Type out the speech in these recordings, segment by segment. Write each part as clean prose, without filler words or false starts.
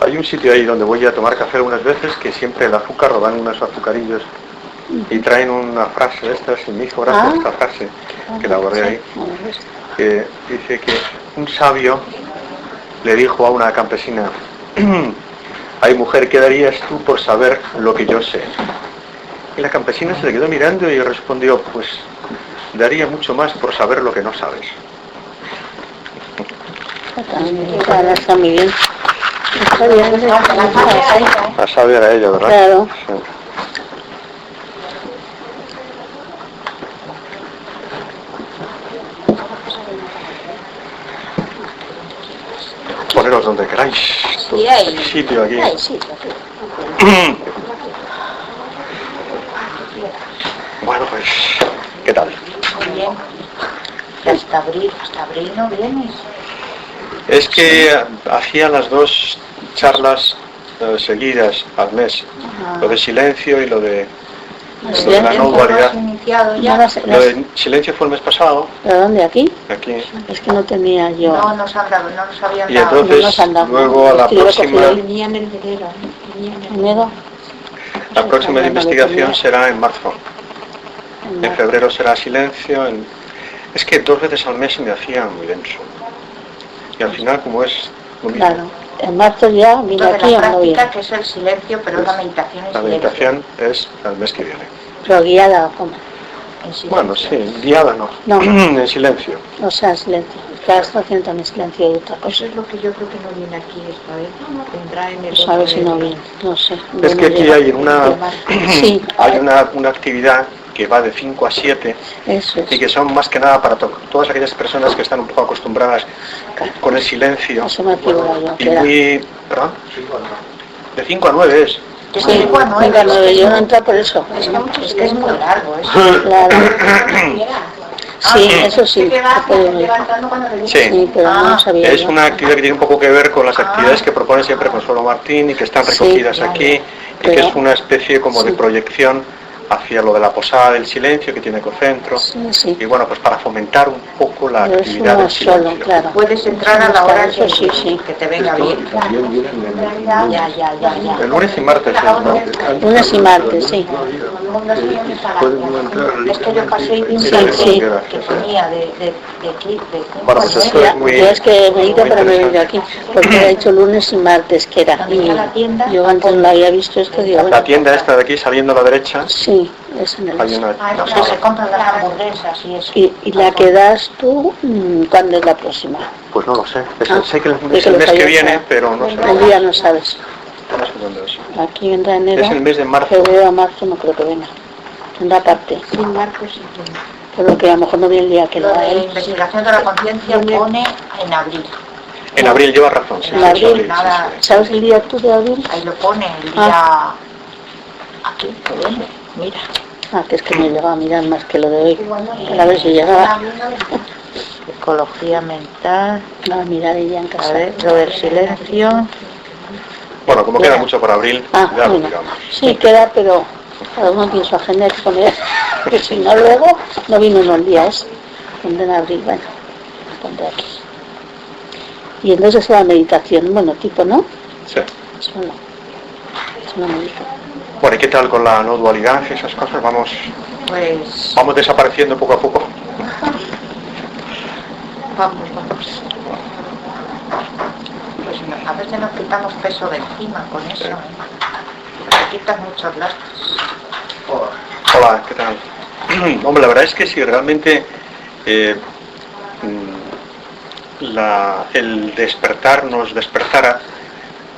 Hay un sitio ahí donde voy a tomar café algunas veces que siempre el azúcar lo dan unos azucarillos y traen una frase de estas, y me hizo gracia esta frase, que la guardé ahí, que dice que un sabio le dijo a una campesina: ay mujer, ¿qué darías tú por saber lo que yo sé? Y la campesina se le quedó mirando y respondió: pues daría mucho más por saber lo que no sabes. Está muy bien. La sabia era ella, ¿verdad? Claro. Sí. Poneros donde queráis. Sí, hay sitio aquí. Hay sitio aquí. Bueno, pues, ¿qué tal? Muy bien. Hasta abril no vienes. Es que hacía las dos charlas seguidas al mes, lo de silencio y lo de la no dualidad. Iniciado ya. Lo de silencio fue el mes pasado, ¿Pero dónde? ¿Aquí? aquí, Es que no tenía yo. No nos han dado, no nos habían y dado. entonces no nos han dado. luego a la Es que yo lo he próxima, cogido Venía en el enero. ¿Enero? la próxima de investigación será en marzo. En febrero será silencio. Es que 2 veces al mes se me hacía muy denso. Y al final, como es lo mismo, Claro. En marzo ya vine Lo de aquí la o no práctica, vine. que es el silencio, pero la meditación es la silencio. meditación es el mes que viene. Pero guiada, ¿cómo? En silencio. Bueno, sí, guiada no, No. en silencio. O sea, silencio. Claro, está haciendo también silencio y otra Eso cosa. es lo que yo creo que no viene aquí esta vez. Vendrá en el Pues a ver otro si no de- viene. No sé. Es que aquí hay Sí. hay una actividad que va de 5 a 7 Eso es. y que son más que nada para todas aquellas personas que están un poco acostumbradas con el silencio. Eso me figura yo Y que era. muy... ¿Perdón? De 5 a 9 es. De Sí, 5 a 9. venga, no, yo no entro por eso. Es que es muy largo eso. Claro. Sí, eso sí. se puede ver. Sí. Sí, pero no sabía Es yo. una actividad que tiene un poco que ver con las actividades que propone siempre Consuelo Martín y que están Sí, recogidas aquí, y que pero- es una especie como de sí. proyección hacia lo de la posada del silencio que tiene Ecocentro. Sí, sí. Y bueno, pues para fomentar un poco la Pero es actividad uno del silencio. solo, claro. Puedes entrar a la hora Eso sí, sí. que te venga bien. Ya. El lunes y martes es, ¿no? Lunes y martes, sí. Es que yo pasé y vi un Sí, cartel sí. que ponía de aquí, de Bueno, pues esto Ya, es muy... yo es que me he ido, muy pero me he venido interesante. aquí. Porque me ha dicho lunes y martes que era. Y yo antes no lo había visto esto, digo, La bueno, tienda esta de aquí, saliendo a la derecha, sí, es en el hay una Ah, es donde se sala. compran las hamburguesas y eso. Y la que das tú, ¿cuándo es la próxima? Pues no lo sé. Sé que de es que el lo mes que sabías, viene, claro. pero no sé. El día no sabes. No sé dónde es. Aquí vendrá enero. Es el mes de marzo. Febrero a marzo no creo que venga. Vendrá aparte. Sí, Marcos y Jim. Pero que a lo mejor no viene el día que lo Lo da de él. investigación de la conciencia pone en abril. En abril, lleva razón. Sí, En sí, es abril, sí, nada. sí. ¿Sabes el día tú de abril? Ahí lo pone, el día... Aquí, que viene, mira. Ah, que es que no he llegado a mirar más que lo de hoy. Para ver si llegaba. Ecología mental, No, miraré ya en a casa. ver, lo del silencio. Bueno, como queda mucho para abril, Ah, ya lo bueno. digamos. Sí, queda, pero cada uno tiene su agenda que poner. Que si no, luego no vino unos días. Pondré en abril, bueno, pondré aquí. Y entonces es la meditación, bueno, tipo, ¿no? Sí. Solo. Solo meditación. Bueno, ¿y qué tal con la no dualidad y esas cosas? Pues Vamos desapareciendo poco a poco. vamos. Pues a veces nos quitamos peso de encima con eso. Sí. Te quitas muchos lastres. Hola, ¿qué tal? Hombre, la verdad es que si realmente el despertar nos despertara,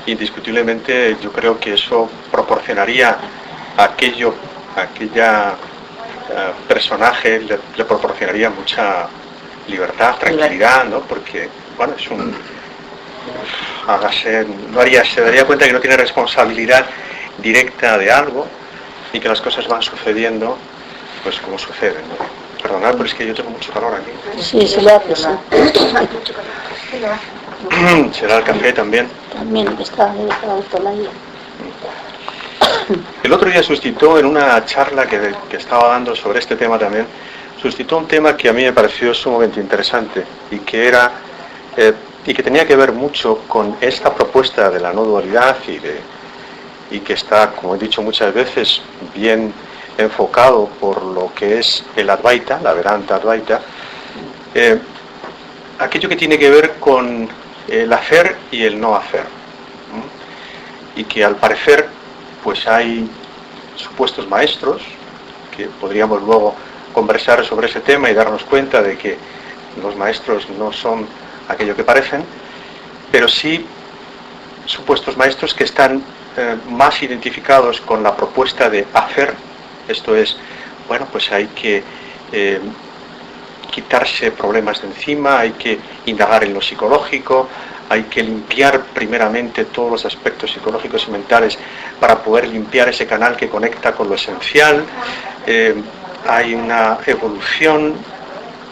indiscutiblemente yo creo que eso proporcionaría a aquella personaje, le proporcionaría mucha libertad, tranquilidad, ¿no? Porque, bueno, es un... se daría cuenta que no tiene responsabilidad directa de algo y que las cosas van sucediendo pues como suceden, ¿no? Perdonad, pero es que yo tengo mucho calor aquí. Sí, sí lo hace, sí. Será el café también. También está todo ahí. El otro día suscitó en una charla que estaba dando sobre este tema también, suscitó un tema que a mí me pareció sumamente interesante y que era y que tenía que ver mucho con esta propuesta de la no dualidad y que está, como he dicho muchas veces, bien enfocado por lo que es el Advaita, la Vedanta Advaita, aquello que tiene que ver con el hacer y el no hacer, y que al parecer pues hay supuestos maestros, que podríamos luego conversar sobre ese tema y darnos cuenta de que los maestros no son aquello que parecen, pero sí supuestos maestros que están más identificados con la propuesta de hacer. Esto es, bueno, pues hay que quitarse problemas de encima, hay que indagar en lo psicológico, hay que limpiar primeramente todos los aspectos psicológicos y mentales para poder limpiar ese canal que conecta con lo esencial. Hay una evolución,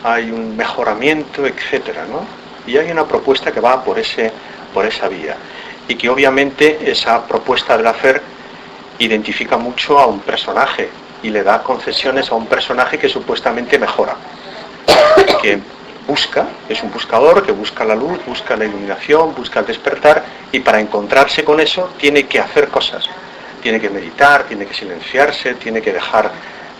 hay un mejoramiento, etcétera, ¿no? Y hay una propuesta que va por esa vía, y que obviamente esa propuesta del hacer identifica mucho a un personaje y le da concesiones a un personaje que supuestamente mejora, que busca, es un buscador que busca la luz, busca la iluminación, busca el despertar, y para encontrarse con eso tiene que hacer cosas, tiene que meditar, tiene que silenciarse, tiene que dejar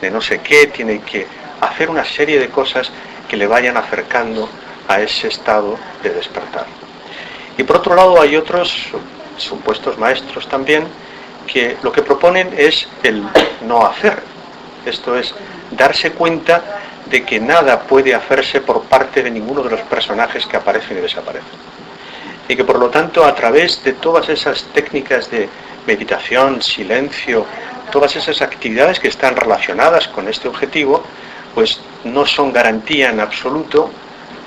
de no sé qué, tiene que hacer una serie de cosas que le vayan acercando a ese estado de despertar. Y por otro lado hay otros supuestos maestros también que lo que proponen es el no hacer, esto es, darse cuenta de que nada puede hacerse por parte de ninguno de los personajes que aparecen y desaparecen, y que por lo tanto a través de todas esas técnicas de meditación, silencio, todas esas actividades que están relacionadas con este objetivo, pues no son garantía en absoluto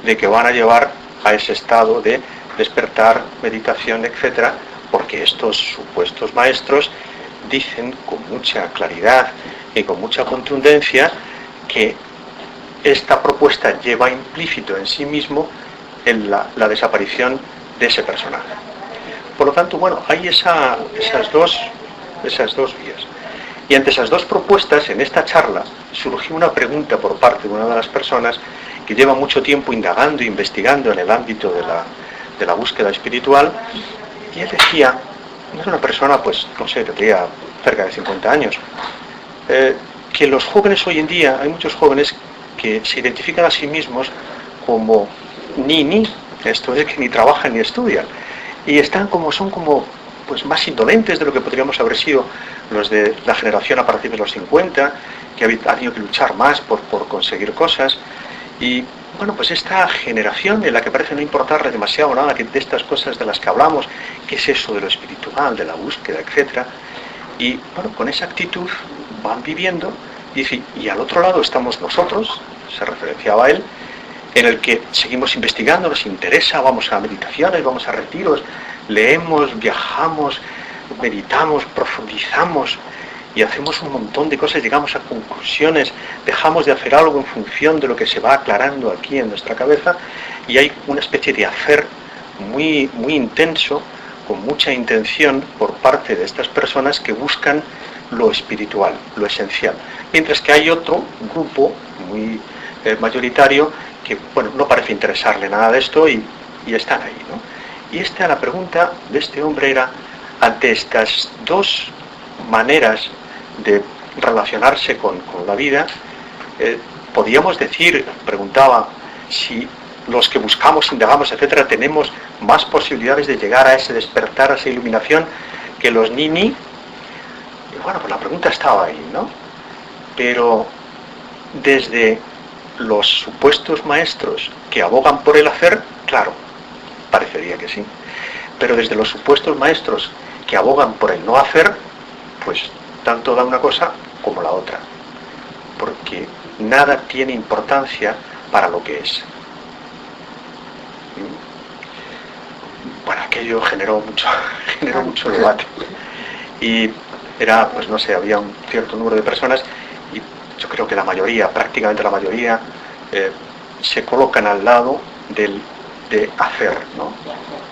de que van a llevar a ese estado de despertar, meditación, etcétera, porque estos supuestos maestros dicen con mucha claridad y con mucha contundencia que esta propuesta lleva implícito en sí mismo la desaparición de ese personaje. Por lo tanto, bueno, hay esas dos vías. Y ante esas dos propuestas, en esta charla, surgió una pregunta por parte de una de las personas que lleva mucho tiempo indagando e investigando en el ámbito de la búsqueda espiritual, y él decía, es una persona, pues, no sé, tendría cerca de 50 años, que los jóvenes hoy en día, hay muchos jóvenes que se identifican a sí mismos como ni, esto es que ni trabajan ni estudian, y son como pues más indolentes de lo que podríamos haber sido los de la generación a partir de los 50, que han tenido que luchar más por conseguir cosas. Y bueno, pues esta generación en la que parece no importarle demasiado nada de estas cosas de las que hablamos, que es eso de lo espiritual, de la búsqueda, etcétera. Y bueno, con esa actitud van viviendo, y al otro lado estamos nosotros, se referenciaba a él, en el que seguimos investigando, nos interesa, vamos a meditaciones, vamos a retiros, leemos, viajamos, meditamos, profundizamos y hacemos un montón de cosas, llegamos a conclusiones, dejamos de hacer algo en función de lo que se va aclarando aquí en nuestra cabeza, y hay una especie de hacer muy, muy intenso, con mucha intención por parte de estas personas que buscan lo espiritual, lo esencial. Mientras que hay otro grupo muy mayoritario que, bueno, no parece interesarle nada de esto y están ahí, ¿no? Y la pregunta de este hombre era, ante estas dos maneras de relacionarse con la vida, podríamos decir, preguntaba, si los que buscamos, indagamos, etcétera, tenemos más posibilidades de llegar a ese despertar, a esa iluminación, que los ni. Y bueno, pues la pregunta estaba ahí, ¿no? Pero desde los supuestos maestros que abogan por el hacer, claro, parecería que sí. Pero desde los supuestos maestros que abogan por el no hacer, pues tanto da una cosa como la otra. Porque nada tiene importancia para lo que es. Bueno, aquello generó mucho debate. Y era, pues no sé, había un cierto número de personas, y yo creo que la mayoría, prácticamente la mayoría, se colocan al lado de hacer, ¿no?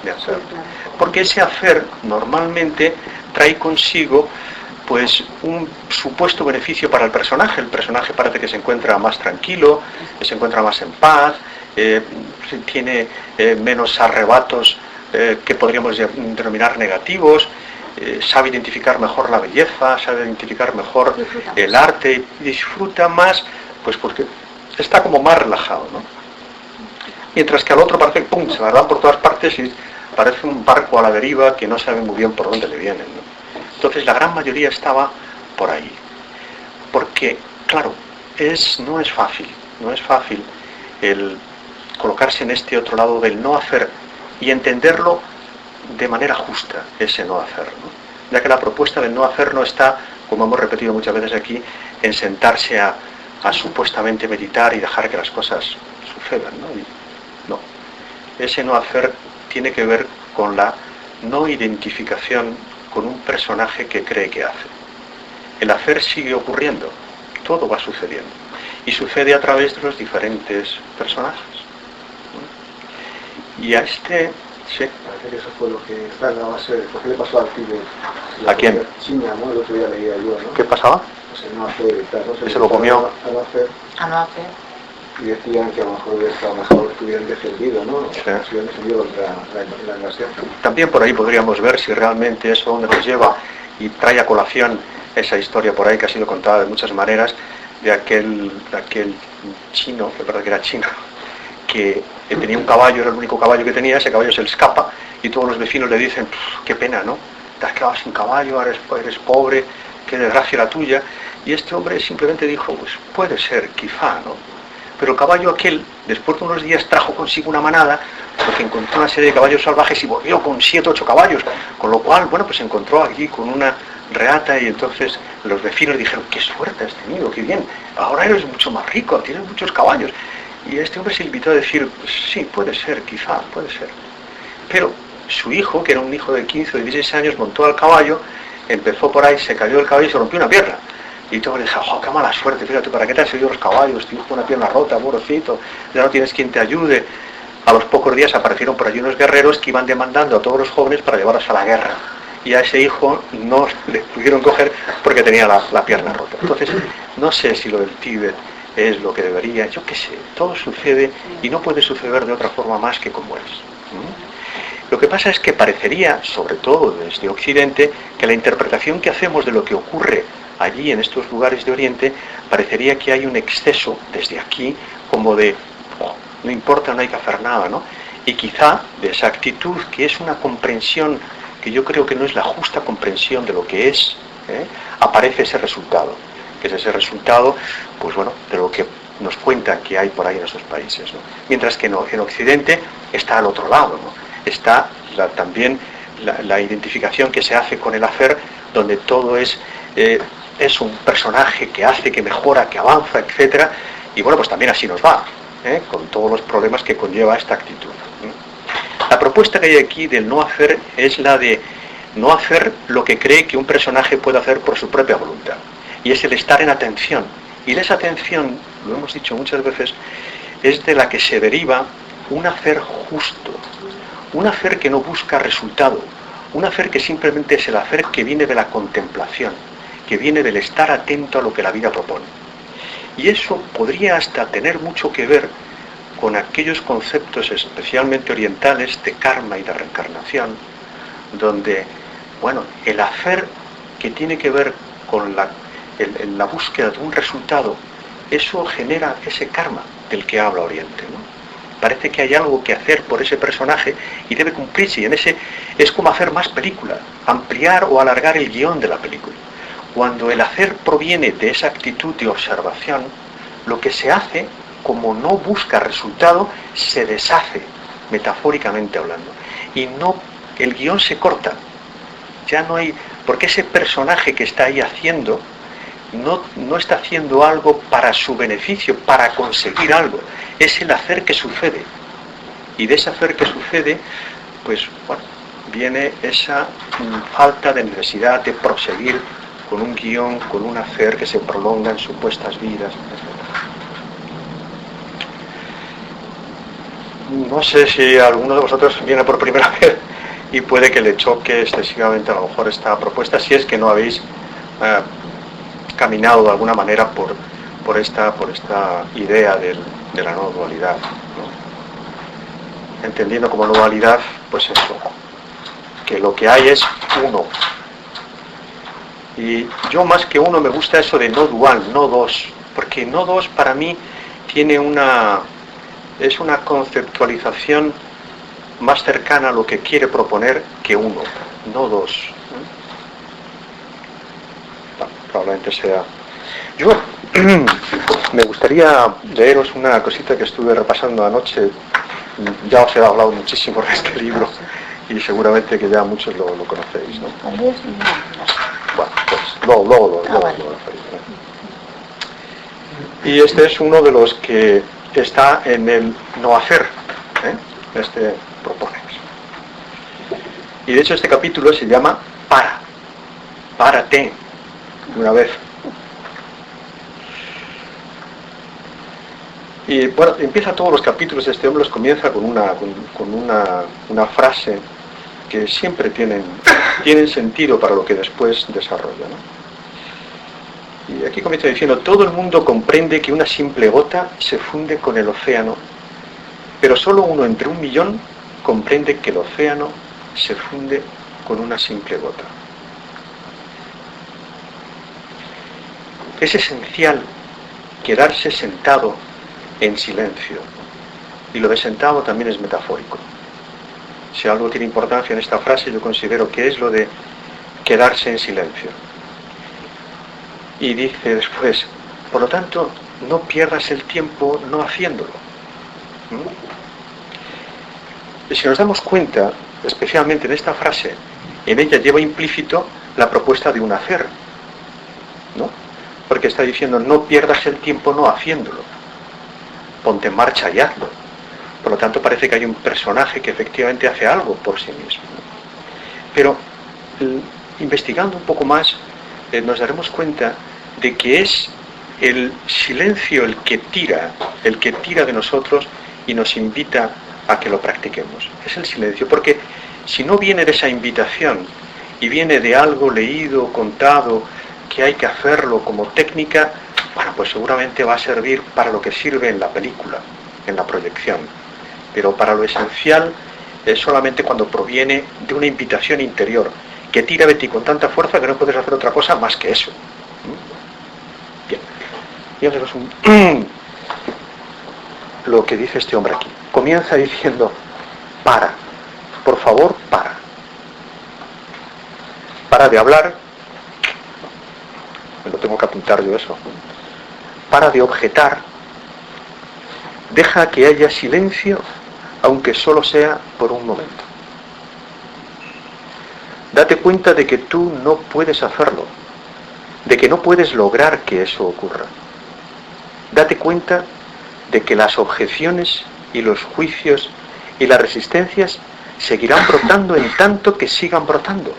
De hacer. Porque ese hacer normalmente trae consigo pues un supuesto beneficio para el personaje. El personaje parece que se encuentra más tranquilo, que se encuentra más en paz, tiene menos arrebatos que podríamos denominar negativos, sabe identificar mejor la belleza, sabe identificar mejor el arte, y disfruta más, pues porque está como más relajado, ¿no? Mientras que al otro parece que ¡pum!, se la dan por todas partes y parece un barco a la deriva que no sabe muy bien por dónde le vienen, ¿no? Entonces la gran mayoría estaba por ahí. Porque, claro, no es fácil el colocarse en este otro lado del no hacer y entenderlo de manera justa, ese no hacer, ¿no? Ya que la propuesta del no hacer no está, como hemos repetido muchas veces aquí, en sentarse a supuestamente meditar y dejar que las cosas sucedan, ¿no? No. Ese no hacer tiene que ver con la no identificación con un personaje que cree que hace. El hacer sigue ocurriendo, todo va sucediendo, y sucede a través de los diferentes personajes. Y a este, sí. Parece que eso fue lo que está en la base de por qué le pasó al pibe. ¿A quién? China, ¿no? El otro día leía yo, ¿no? ¿Qué pasaba? Pues el no hacer y tal, ¿no? Se lo comió. A no hacer. A no hacer. Y decían que a lo mejor hubiera estado mejor que hubieran defendido, ¿no? Sí. Si hubieran defendido la invasión. También por ahí podríamos ver si realmente eso donde nos lleva, y trae a colación esa historia por ahí que ha sido contada de muchas maneras, de aquel chino, que verdad que era chino, que tenía un caballo, era el único caballo que tenía, ese caballo se le escapa y todos los vecinos le dicen, qué pena, ¿no? Te has quedado sin caballo, eres pobre, qué desgracia la tuya. Y este hombre simplemente dijo, pues puede ser, quizá, ¿no? Pero el caballo aquel, después de unos días, trajo consigo una manada, porque encontró una serie de caballos salvajes y volvió con 7 o 8 caballos, con lo cual, bueno, pues se encontró aquí con una reata y entonces los vecinos dijeron, qué suerte has tenido, qué bien, ahora eres mucho más rico, tienes muchos caballos. Y este hombre se limitó a decir, pues, sí, puede ser, quizá, puede ser. Pero su hijo, que era un hijo de 15 o 16 años, montó al caballo, empezó por ahí, se cayó del caballo y se rompió una pierna. Y todo le dije, ¡oh, qué mala suerte! Fíjate, ¿para qué te has seguido los caballos? Tu hijo con una pierna rota, pobrecito, ya no tienes quien te ayude. A los pocos días aparecieron por allí unos guerreros que iban demandando a todos los jóvenes para llevarlos a la guerra. Y a ese hijo no le pudieron coger porque tenía la pierna rota. Entonces, no sé si lo del Tíbet es lo que debería, yo qué sé, todo sucede y no puede suceder de otra forma más que como es. Lo que pasa es que parecería, sobre todo desde Occidente, que la interpretación que hacemos de lo que ocurre allí en estos lugares de Oriente, parecería que hay un exceso desde aquí, como de, no importa, no hay que hacer nada, ¿no? Y quizá de esa actitud, que es una comprensión que yo creo que no es la justa comprensión de lo que es, aparece ese resultado, que es ese resultado, pues bueno, de lo que nos cuentan que hay por ahí en esos países, ¿no? Mientras que no, en Occidente está al otro lado, ¿no? Está también la identificación que se hace con el hacer, donde todo es un personaje que hace, que mejora, que avanza, etcétera, y bueno, pues también así nos va, con todos los problemas que conlleva esta actitud. La propuesta que hay aquí del no hacer es la de no hacer lo que cree que un personaje puede hacer por su propia voluntad, y es el estar en atención. Y de esa atención, lo hemos dicho muchas veces, es de la que se deriva un hacer justo, un hacer que no busca resultado, un hacer que simplemente es el hacer que viene de la contemplación, que viene del estar atento a lo que la vida propone. Y eso podría hasta tener mucho que ver con aquellos conceptos especialmente orientales de karma y de reencarnación, donde, bueno, el hacer que tiene que ver con la búsqueda de un resultado, eso genera ese karma del que habla Oriente, ¿no? Parece que hay algo que hacer por ese personaje y debe cumplirse, y en ese es como hacer más película, ampliar o alargar el guión de la película. Cuando el hacer proviene de esa actitud de observación, lo que se hace, como no busca resultado, se deshace, metafóricamente hablando. Y no, el guión se corta. Ya no hay, porque ese personaje que está ahí haciendo, no está haciendo algo para su beneficio, para conseguir algo. Es el hacer que sucede. Y de ese hacer que sucede, pues bueno, viene esa falta de necesidad de proseguir con un guión, con un hacer que se prolonga en supuestas vidas, etc. No sé si alguno de vosotros viene por primera vez y puede que le choque excesivamente a lo mejor esta propuesta, si es que no habéis caminado de alguna manera por esta idea de la no dualidad, ¿no? entendiendo como dualidad, pues eso, que lo que hay es uno. Y yo más que uno me gusta eso de no dual, no dos, porque no dos para mí tiene es una conceptualización más cercana a lo que quiere proponer que uno, no dos. Probablemente sea. Yo me gustaría leeros una cosita que estuve repasando anoche. Ya os he hablado muchísimo de este libro y seguramente que ya muchos lo conocéis, ¿no? Bueno, pues luego lo referiré. Y este es uno de los que está en el no hacer, este propone. Y de hecho este capítulo se llama párate, una vez. Y bueno, empieza todos los capítulos de este hombre, los comienza con una frase que siempre tienen sentido para lo que después desarrolla, ¿no? Y aquí comienza diciendo: todo el mundo comprende que una simple gota se funde con el océano, pero solo uno entre 1.000.000 comprende que el océano se funde con una simple gota. Es esencial quedarse sentado en silencio, y lo de sentado también es metafórico. Si algo tiene importancia en esta frase, yo considero que es lo de quedarse en silencio. Y dice después: por lo tanto, no pierdas el tiempo no haciéndolo. Y si nos damos cuenta, especialmente en esta frase, en ella lleva implícito la propuesta de un hacer, ¿no? Porque está diciendo: no pierdas el tiempo no haciéndolo, ponte en marcha y hazlo. Por lo tanto, parece que hay un personaje que efectivamente hace algo por sí mismo. Pero investigando un poco más, nos daremos cuenta de que es el silencio el que tira de nosotros y nos invita a que lo practiquemos. Es el silencio, porque si no viene de esa invitación y viene de algo leído, contado, que hay que hacerlo como técnica, bueno, pues seguramente va a servir para lo que sirve en la película, en la proyección. Pero para lo esencial es solamente cuando proviene de una invitación interior, que tira de ti con tanta fuerza que no puedes hacer otra cosa más que eso. Bien. Y hacemos lo que dice este hombre aquí. Comienza diciendo: para, por favor, para. Para de hablar. Me lo tengo que apuntar yo eso. Para de objetar. Deja que haya silencio, aunque solo sea por un momento. Date cuenta de que tú no puedes hacerlo, de que no puedes lograr que eso ocurra. Date cuenta de que las objeciones y los juicios y las resistencias seguirán brotando en tanto que sigan brotando.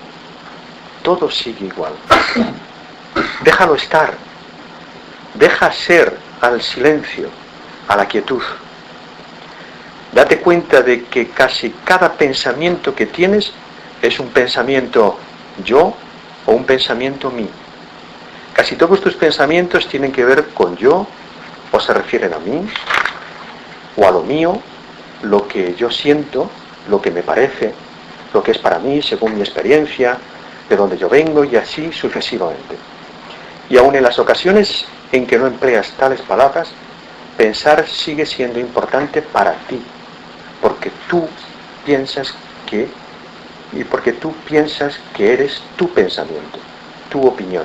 Todo sigue igual. Déjalo estar. Deja ser al silencio, a la quietud. Date cuenta de que casi cada pensamiento que tienes es un pensamiento yo o un pensamiento mí. Casi todos tus pensamientos tienen que ver con yo, o se refieren a mí, o a lo mío, lo que yo siento, lo que me parece, lo que es para mí según mi experiencia, de donde yo vengo, y así sucesivamente. Y aun en las ocasiones en que no empleas tales palabras, pensar sigue siendo importante para ti, porque tú piensas que eres tu pensamiento, tu opinión,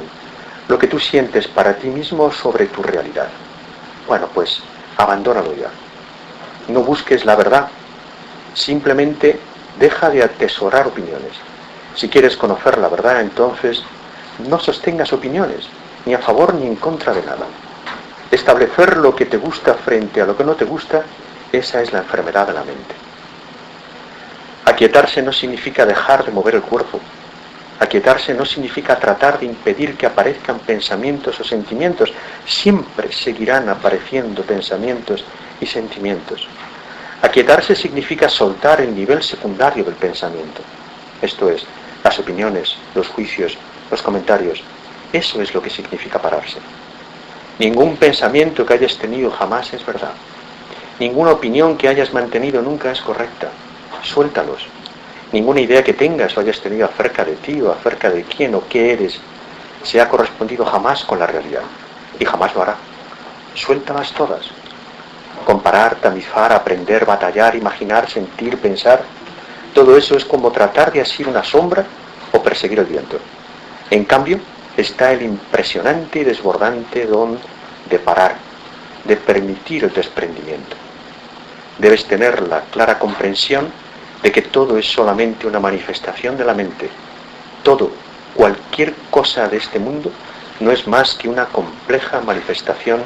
lo que tú sientes para ti mismo sobre tu realidad. Bueno, pues abandónalo ya. No busques la verdad, simplemente deja de atesorar opiniones. Si quieres conocer la verdad, entonces no sostengas opiniones, ni a favor ni en contra de nada. Establecer lo que te gusta frente a lo que no te gusta, esa es la enfermedad de la mente. Aquietarse no significa dejar de mover el cuerpo. Aquietarse no significa tratar de impedir que aparezcan pensamientos o sentimientos. Siempre seguirán apareciendo pensamientos y sentimientos. Aquietarse significa soltar el nivel secundario del pensamiento. Esto es, las opiniones, los juicios, los comentarios. Eso es lo que significa pararse. Ningún pensamiento que hayas tenido jamás es verdad. Ninguna opinión que hayas mantenido nunca es correcta. Suéltalos. Ninguna idea que tengas o hayas tenido acerca de ti o acerca de quién o qué eres se ha correspondido jamás con la realidad. Y jamás lo hará. Suéltalas todas. Comparar, tamizar, aprender, batallar, imaginar, sentir, pensar. Todo eso es como tratar de asir una sombra o perseguir el viento. En cambio, está el impresionante y desbordante don de parar, de permitir el desprendimiento. Debes tener la clara comprensión de que todo es solamente una manifestación de la mente. Todo, cualquier cosa de este mundo, no es más que una compleja manifestación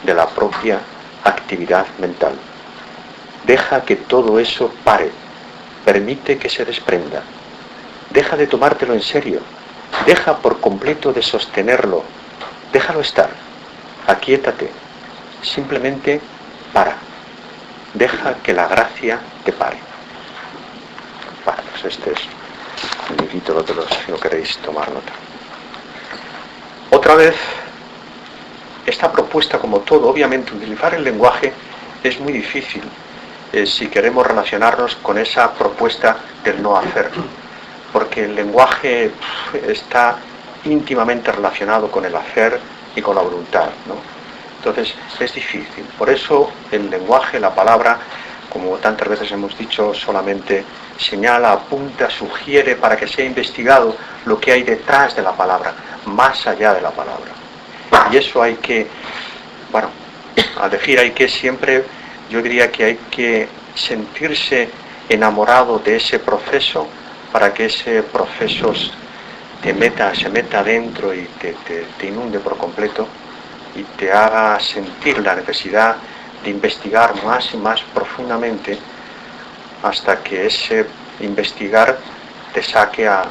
de la propia actividad mental. Deja que todo eso pare, permite que se desprenda. Deja de tomártelo en serio, deja por completo de sostenerlo, déjalo estar, aquíétate, simplemente para. Deja que la gracia te pare. Bueno, pues este es un librito, si no queréis tomar nota. Otra vez, esta propuesta, como todo, obviamente utilizar el lenguaje es muy difícil si queremos relacionarnos con esa propuesta del no hacer, porque el lenguaje está íntimamente relacionado con el hacer y con la voluntad, ¿no? Entonces es difícil. Por eso el lenguaje, la palabra, como tantas veces hemos dicho, solamente señala, apunta, sugiere para que sea investigado lo que hay detrás de la palabra, más allá de la palabra. Y eso hay que, bueno, al decir hay que siempre, yo diría que hay que sentirse enamorado de ese proceso para que ese proceso se meta dentro y te inunde por completo y te haga sentir la necesidad de investigar más y más profundamente hasta que ese investigar te saque a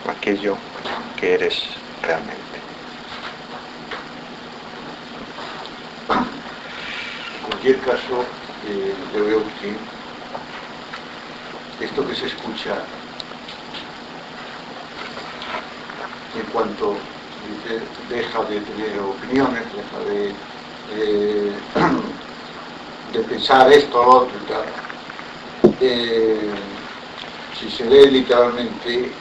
aquello que eres realmente. En cualquier caso, yo veo que esto que se escucha en cuanto deja de tener opiniones, deja de pensar esto o lo otro y tal, si se lee literalmente,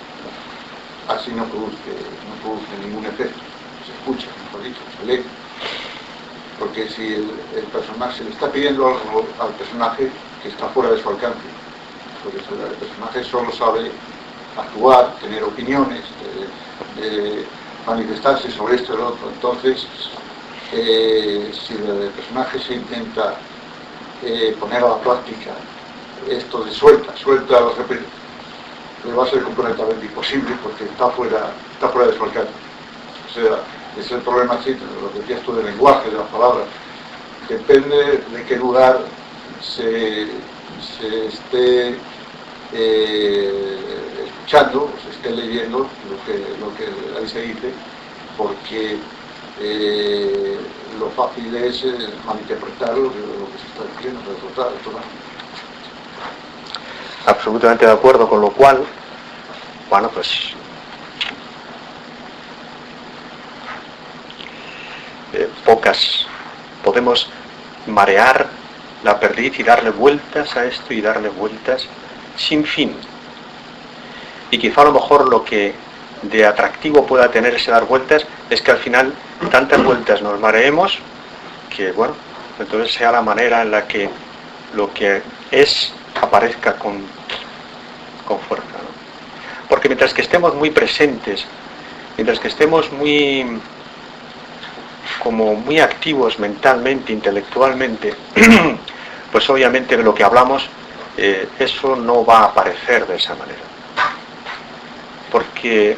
así no produce ningún efecto. Se escucha, mejor dicho, se lee. Porque si el personaje se le está pidiendo algo al personaje que está fuera de su alcance, porque el personaje solo sabe actuar, tener opiniones, manifestarse sobre esto y lo otro. Entonces, si el personaje se intenta poner a la práctica esto de suelta, le va a ser completamente imposible porque está fuera de su alcance. O sea, es el problema, sí, lo que decías tú del lenguaje, de las palabras. Depende de qué lugar se esté escuchando, o se esté leyendo lo que ahí se dice, porque lo fácil es malinterpretar lo que se está diciendo, refutar, tomar. Absolutamente de acuerdo, con lo cual, bueno, pues podemos marear la perdiz y darle vueltas a esto y darle vueltas sin fin. Y quizá a lo mejor lo que de atractivo pueda tener ese dar vueltas es que al final tantas vueltas nos mareemos que, bueno, entonces sea la manera en la que lo que es aparezca con fuerza, ¿no? Porque mientras que estemos muy presentes, mientras que estemos muy activos mentalmente, intelectualmente, pues obviamente de lo que hablamos, eso no va a aparecer de esa manera. Porque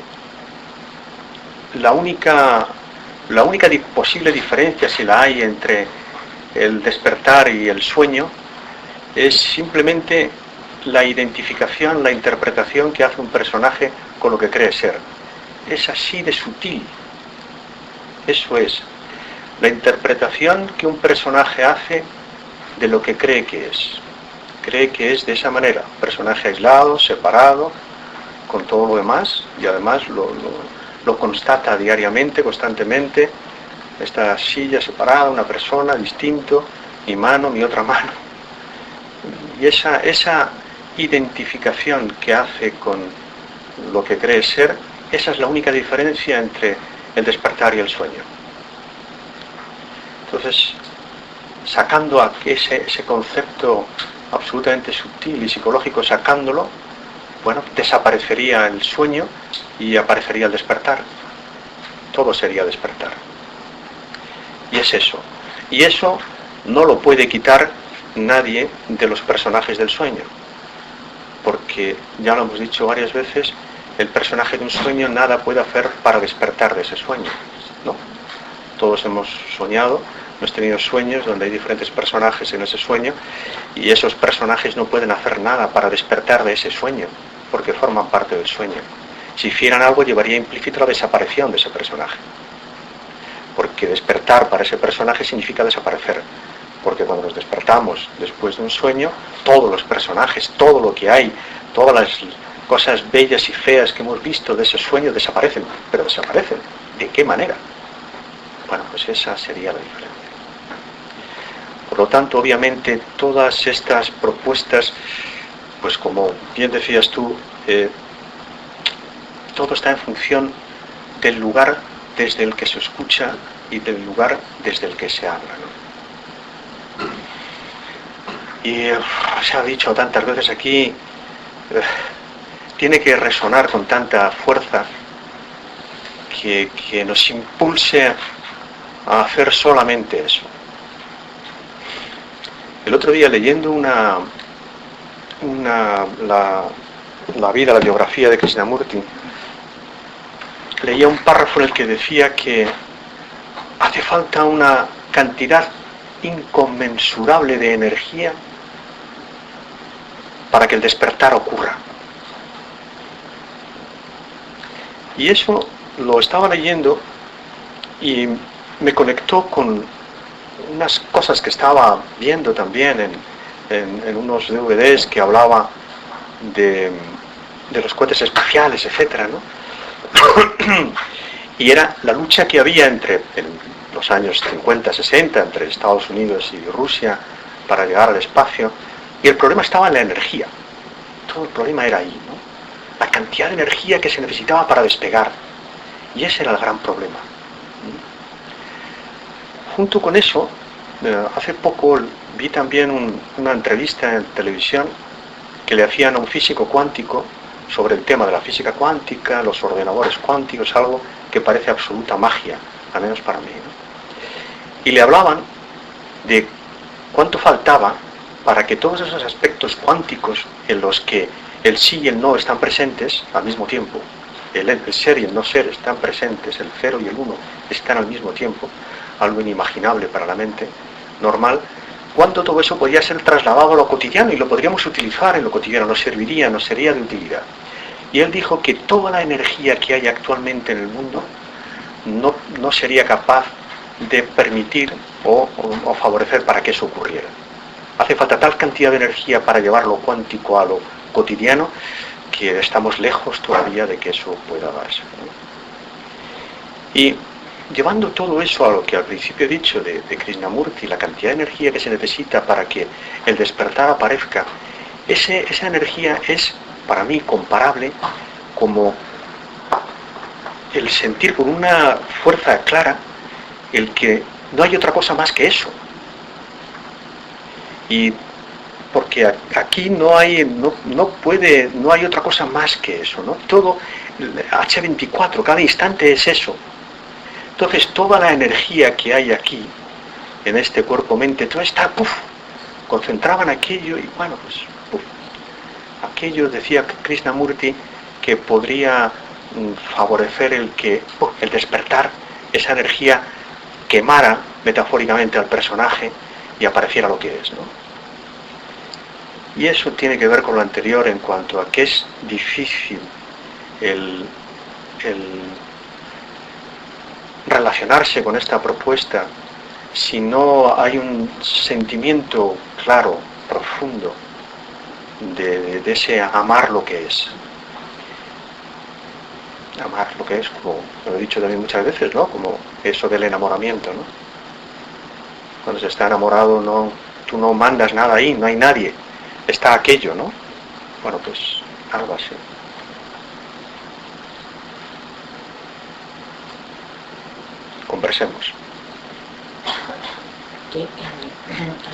la única posible diferencia, si la hay, entre el despertar y el sueño, es simplemente la identificación, la interpretación que hace un personaje con lo que cree ser. Es así de sutil. Eso es. La interpretación que un personaje hace de lo que cree que es. Cree que es de esa manera. Un personaje aislado, separado, con todo lo demás, y además lo constata diariamente, constantemente. Esta silla separada, una persona, distinto, mi mano, mi otra mano. Y esa identificación que hace con lo que cree ser, esa es la única diferencia entre el despertar y el sueño. Entonces, sacando ese concepto absolutamente sutil y psicológico, sacándolo, bueno, desaparecería el sueño y aparecería el despertar. Todo sería despertar. Y es eso. Y eso no lo puede quitar nadie de los personajes del sueño. Porque, ya lo hemos dicho varias veces, el personaje de un sueño nada puede hacer para despertar de ese sueño. No. Todos hemos soñado, hemos tenido sueños donde hay diferentes personajes en ese sueño y esos personajes no pueden hacer nada para despertar de ese sueño, porque forman parte del sueño. Si hicieran algo, llevaría implícito la desaparición de ese personaje. Porque despertar para ese personaje significa desaparecer. Porque cuando nos despertamos después de un sueño, todos los personajes, todo lo que hay, todas las cosas bellas y feas que hemos visto de ese sueño desaparecen. Pero desaparecen. ¿De qué manera? Bueno, pues esa sería la diferencia. Por lo tanto, obviamente, todas estas propuestas, pues como bien decías tú, todo está en función del lugar desde el que se escucha y del lugar desde el que se habla, ¿no? Y se ha dicho tantas veces aquí, tiene que resonar con tanta fuerza que nos impulse a hacer solamente eso. El otro día, leyendo la vida, la biografía de Krishnamurti, leía un párrafo en el que decía que hace falta una cantidad inconmensurable de energía para que el despertar ocurra. Y eso lo estaba leyendo y me conectó con unas cosas que estaba viendo también en unos DVDs que hablaba de los cohetes espaciales, etcétera, ¿no? Y era la lucha que había en los años 50, 60, entre Estados Unidos y Rusia para llegar al espacio, y el problema estaba en la energía. Todo el problema era ahí, ¿no? La cantidad de energía que se necesitaba para despegar, y ese era el gran problema. Junto con eso, hace poco vi también una entrevista en televisión que le hacían a un físico cuántico sobre el tema de la física cuántica, los ordenadores cuánticos, algo que parece absoluta magia, al menos para mí, ¿no? Y le hablaban de cuánto faltaba para que todos esos aspectos cuánticos en los que el sí y el no están presentes al mismo tiempo, el ser y el no ser están presentes, el 0 y el 1 están al mismo tiempo, algo inimaginable para la mente normal, cuánto todo eso podría ser trasladado a lo cotidiano y lo podríamos utilizar en lo cotidiano, nos serviría, nos sería de utilidad. Y él dijo que toda la energía que hay actualmente en el mundo no sería capaz de permitir o favorecer para que eso ocurriera. Hace falta tal cantidad de energía para llevar lo cuántico a lo cotidiano que estamos lejos todavía de que eso pueda darse, ¿no? Y llevando todo eso a lo que al principio he dicho de Krishnamurti, la cantidad de energía que se necesita para que el despertar aparezca, esa energía es para mí comparable como el sentir con una fuerza clara el que no hay otra cosa más que eso. Y porque aquí no hay otra cosa más que eso, ¿no? Todo H24, cada instante es eso. Entonces toda la energía que hay aquí, en este cuerpo-mente, todo está, concentrada en aquello y bueno, pues, aquello decía Krishnamurti que podría favorecer el despertar, esa energía quemara metafóricamente al personaje y apareciera lo que es, ¿no? Y eso tiene que ver con lo anterior en cuanto a que es difícil el relacionarse con esta propuesta si no hay un sentimiento claro, profundo de ese amar lo que es. Amar lo que es, como lo he dicho también muchas veces, ¿no? Como eso del enamoramiento, ¿no? Cuando se está enamorado, no, tú no mandas nada ahí, no hay nadie. Está aquello, ¿no? Bueno, pues algo así. Conversemos. Que en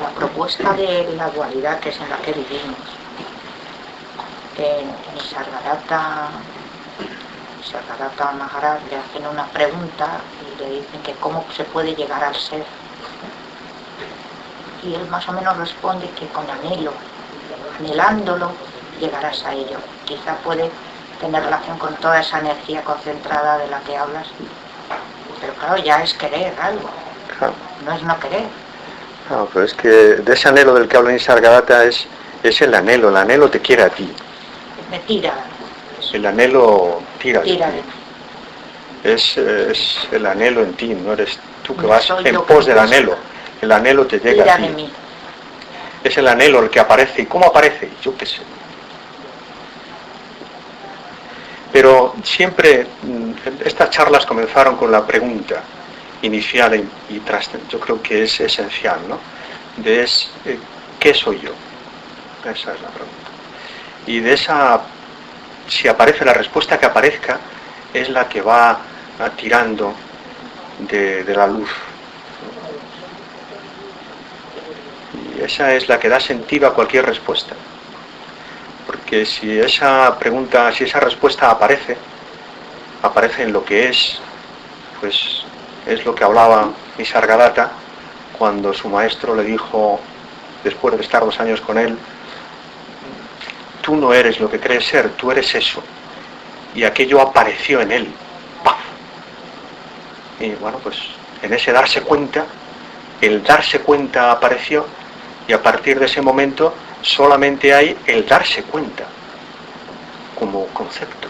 la propuesta de la dualidad, que es en la que vivimos, en Nisargadatta Maharaj le hacen una pregunta y le dicen que cómo se puede llegar al ser. Y él más o menos responde que con anhelo, anhelándolo, llegarás a ello. Quizá puede tener relación con toda esa energía concentrada de la que hablas. Pero claro, ya es querer algo, Claro. no es no querer. No, pero es que de ese anhelo del que habla Nisargadatta es el anhelo te quiere a ti. Me tira. El anhelo tira de Tira ti. de mí. Es el anhelo en ti, no eres tú que No vas soy en yo que pos del busco. anhelo. El anhelo te llega Tira a ti. de mí. Es el anhelo el que aparece. ¿Y cómo aparece? Yo qué sé. Pero siempre estas charlas comenzaron con la pregunta inicial y yo creo que es esencial, ¿no? ¿Qué soy yo? Esa es la pregunta. Y de esa, si aparece la respuesta que aparezca, es la que va tirando de la luz. Y esa es la que da sentido a cualquier respuesta. Porque si esa respuesta aparece en lo que es, pues es lo que hablaba Nisargadatta cuando su maestro le dijo, después de estar 2 años con él, tú no eres lo que crees ser, tú eres eso. Y aquello apareció en él. ¡Paf! Y bueno, pues en ese darse cuenta, el darse cuenta apareció, y a partir de ese momento solamente hay el darse cuenta como concepto,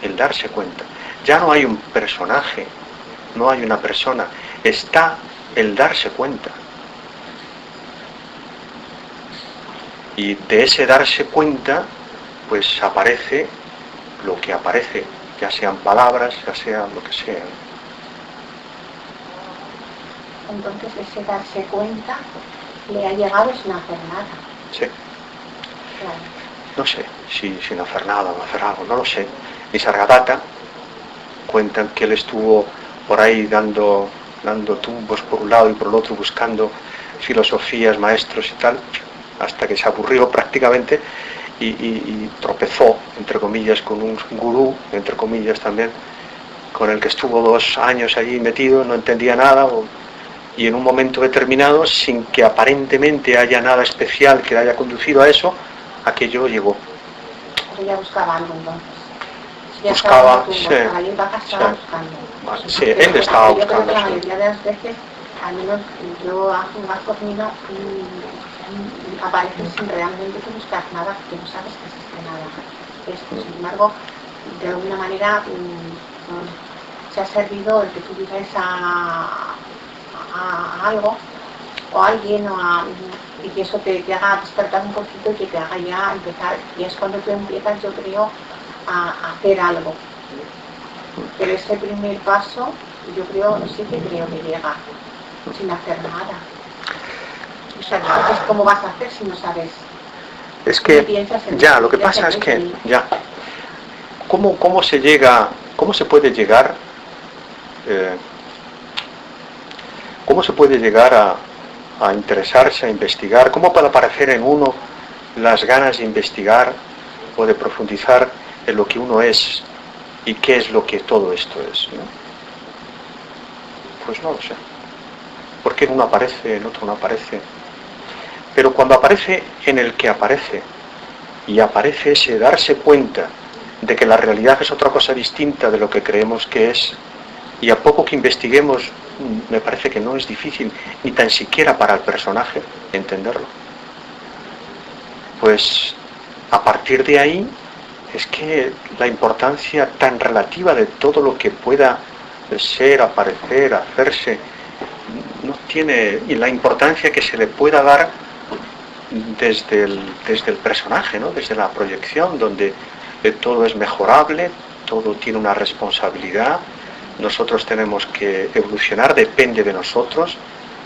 el darse cuenta. Ya no hay un personaje, no hay una persona, está el darse cuenta. Y de ese darse cuenta, pues aparece lo que aparece, ya sean palabras, ya sea lo que sea. Entonces ese darse cuenta le ha llegado sin hacer nada. Sí. Claro. No sé, si sin hacer nada o hacer algo, no lo sé. Nisargadatta cuentan que él estuvo por ahí dando tumbos por un lado y por el otro, buscando filosofías, maestros y tal, hasta que se aburrió prácticamente y tropezó, entre comillas, con un gurú, entre comillas también, con el que estuvo 2 años allí metido, no entendía nada, y en un momento determinado, sin que aparentemente haya nada especial que le haya conducido a eso, aquello llegó. Pero ya buscaba algo entonces. Ya Buscaba, estaba sí, alguien estaba sí. buscando. Vale, sí, él estaba Yo creo buscando. que la Sí. mayoría de las veces, al menos yo hago un barco mío, aparece sin realmente que buscar nada, porque no sabes que existe nada. Sin embargo, de alguna manera se ha servido el que tú digas a algo o a alguien y que eso te haga despertar un poquito y que te haga ya empezar, y es cuando tú empiezas, yo creo, a hacer algo. Pero ese primer paso, yo creo, sí que creo que llega sin hacer nada. O sea, entonces, ¿cómo vas a hacer si no sabes? Es que ya, lo que pasa es que ya, ¿cómo se llega, cómo se puede llegar a interesarse, a investigar? ¿Cómo puede aparecer en uno las ganas de investigar o de profundizar en lo que uno es y qué es lo que todo esto es, ¿no? Pues no lo sé. ¿Por qué en uno aparece, en otro no aparece? Pero cuando aparece en el que aparece, y aparece ese darse cuenta de que la realidad es otra cosa distinta de lo que creemos que es, y a poco que investiguemos, me parece que no es difícil, ni tan siquiera para el personaje, entenderlo. Pues a partir de ahí es que la importancia tan relativa de todo lo que pueda ser, aparecer, hacerse, no tiene, y la importancia que se le pueda dar desde el personaje, ¿no? Desde la proyección, donde todo es mejorable, todo tiene una responsabilidad, nosotros tenemos que evolucionar, depende de nosotros,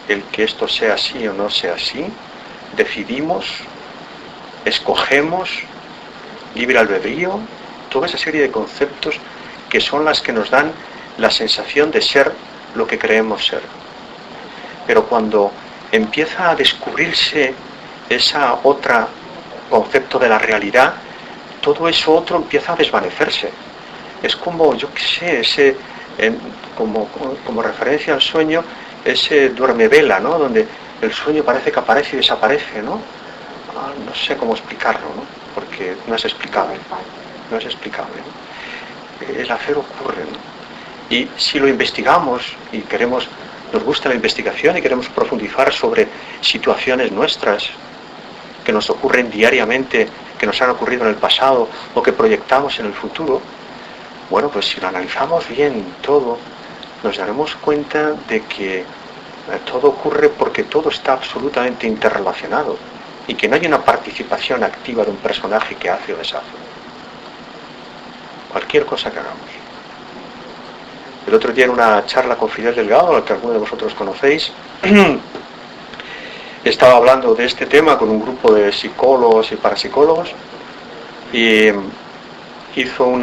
el que esto sea así o no sea así, decidimos, escogemos, libre albedrío, toda esa serie de conceptos que son las que nos dan la sensación de ser lo que creemos ser. Pero cuando empieza a descubrirse esa otra concepto de la realidad, todo eso otro empieza a desvanecerse. Es como, yo qué sé, como referencia al sueño, ese duerme-vela, ¿no? Donde el sueño parece que aparece y desaparece, ¿no? No sé cómo explicarlo, ¿no? Porque no es explicable. No es explicable, ¿no? El hacer ocurre, ¿no? Y si lo investigamos y nos gusta la investigación y queremos profundizar sobre situaciones nuestras que nos ocurren diariamente, que nos han ocurrido en el pasado o que proyectamos en el futuro, bueno, pues si lo analizamos bien todo, nos daremos cuenta de que todo ocurre porque todo está absolutamente interrelacionado y que no hay una participación activa de un personaje que hace o deshace. Cualquier cosa que hagamos. El otro día en una charla con Fidel Delgado, la que algunos de vosotros conocéis, estaba hablando de este tema con un grupo de psicólogos y parapsicólogos y hizo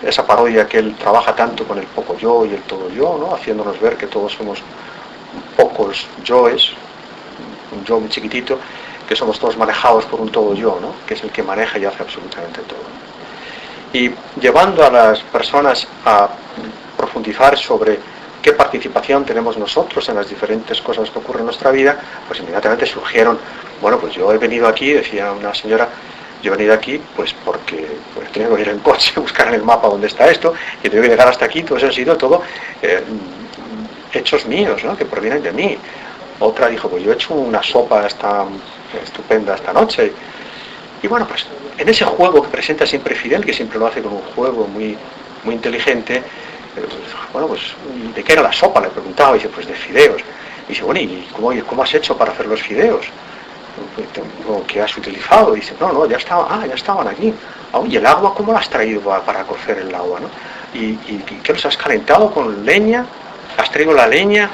esa parodia que él trabaja tanto con el poco yo y el todo yo, ¿no? Haciéndonos ver que todos somos pocos yoes, un yo muy chiquitito, que somos todos manejados por un todo yo, ¿no? Que es el que maneja y hace absolutamente todo. Y llevando a las personas a profundizar sobre qué participación tenemos nosotros en las diferentes cosas que ocurren en nuestra vida, pues inmediatamente surgieron, bueno, pues yo he venido aquí, decía una señora, yo he venido aquí pues porque tengo que ir en coche, buscar en el mapa dónde está esto, y tengo que llegar hasta aquí, todo eso ha sido todo hechos míos, ¿no? Que provienen de mí. Otra dijo, pues yo he hecho una sopa estupenda esta noche. Y bueno, pues en ese juego que presenta siempre Fidel, que siempre lo hace con un juego muy, muy inteligente, bueno, pues ¿de qué era la sopa? Le preguntaba, y dice, pues de fideos. Y dice, bueno, ¿y cómo has hecho para hacer los fideos? ¿Qué has utilizado? Y dice, no, ya estaban aquí. ¿Y el agua cómo la has traído para cocer el agua, ¿no? ¿Y qué los has calentado con leña? ¿Has traído la leña?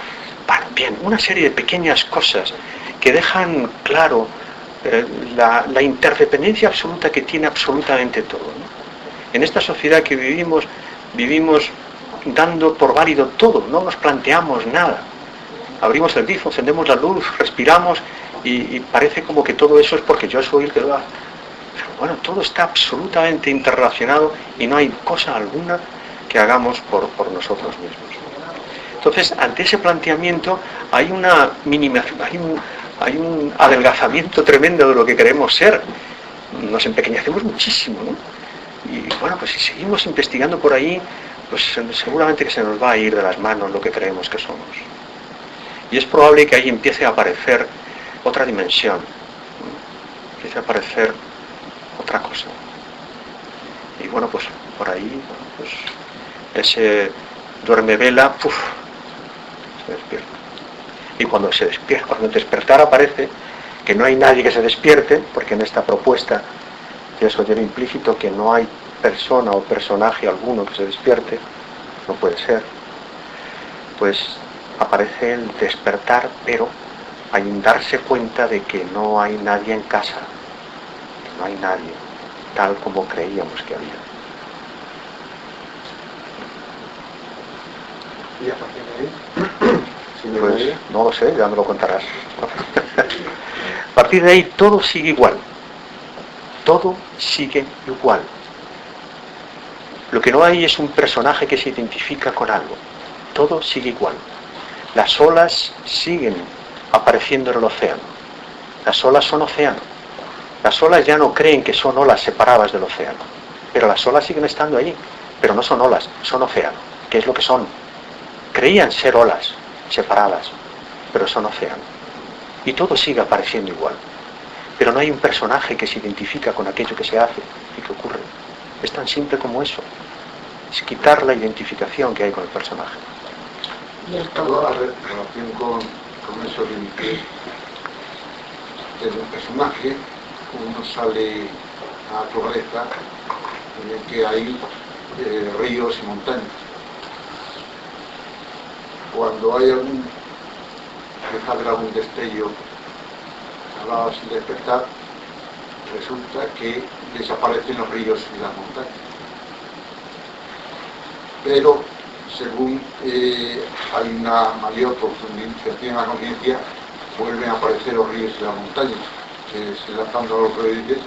Bueno, bien, una serie de pequeñas cosas que dejan claro la interdependencia absoluta que tiene absolutamente todo, ¿no? En esta sociedad que vivimos dando por válido todo, no nos planteamos nada. Abrimos el grifo, encendemos la luz, respiramos y parece como que todo eso es porque yo soy el que lo hace. Pero bueno, todo está absolutamente interrelacionado y no hay cosa alguna que hagamos por nosotros mismos. Entonces, ante ese planteamiento hay una minimización, hay un adelgazamiento tremendo de lo que queremos ser. Nos empequeñecemos muchísimo, ¿no? Y bueno, pues si seguimos investigando por ahí, pues seguramente que se nos va a ir de las manos lo que creemos que somos. Y es probable que ahí empiece a aparecer otra dimensión, empiece a aparecer otra cosa. Y bueno, pues por ahí, pues ese duerme-vela, se despierta. Y cuando se despierta, cuando el despertar aparece, que no hay nadie que se despierte, porque en esta propuesta que eso tiene implícito que no hay persona o personaje alguno que se despierte, no puede ser, pues aparece el despertar, pero hay un darse cuenta de que no hay nadie en casa, que no hay nadie, tal como creíamos que había. ¿Y a partir de ahí? Pues no lo sé, ya me lo contarás. A partir de ahí todo sigue igual. Todo sigue igual. Lo que no hay es un personaje que se identifica con algo. Todo sigue igual. Las olas siguen apareciendo en el océano. Las olas son océano. Las olas ya no creen que son olas separadas del océano. Pero las olas siguen estando allí. Pero no son olas, son océano. ¿Qué es lo que son? Creían ser olas separadas, pero son océano. Y todo sigue apareciendo igual. Pero no hay un personaje que se identifica con aquello que se hace y que ocurre. Es tan simple como eso. Es quitar la identificación que hay con el personaje. Y el todo. La relación con eso de que el personaje, uno sale a la naturaleza en el que hay ríos y montañas. Cuando hay algún empieza a haber algún destello, hablaba sin despertar, resulta que desaparecen los ríos y las montañas. Pero según hay una mayor profundización en la conciencia, vuelven a aparecer los ríos y las montañas, que se lanzando a los reyes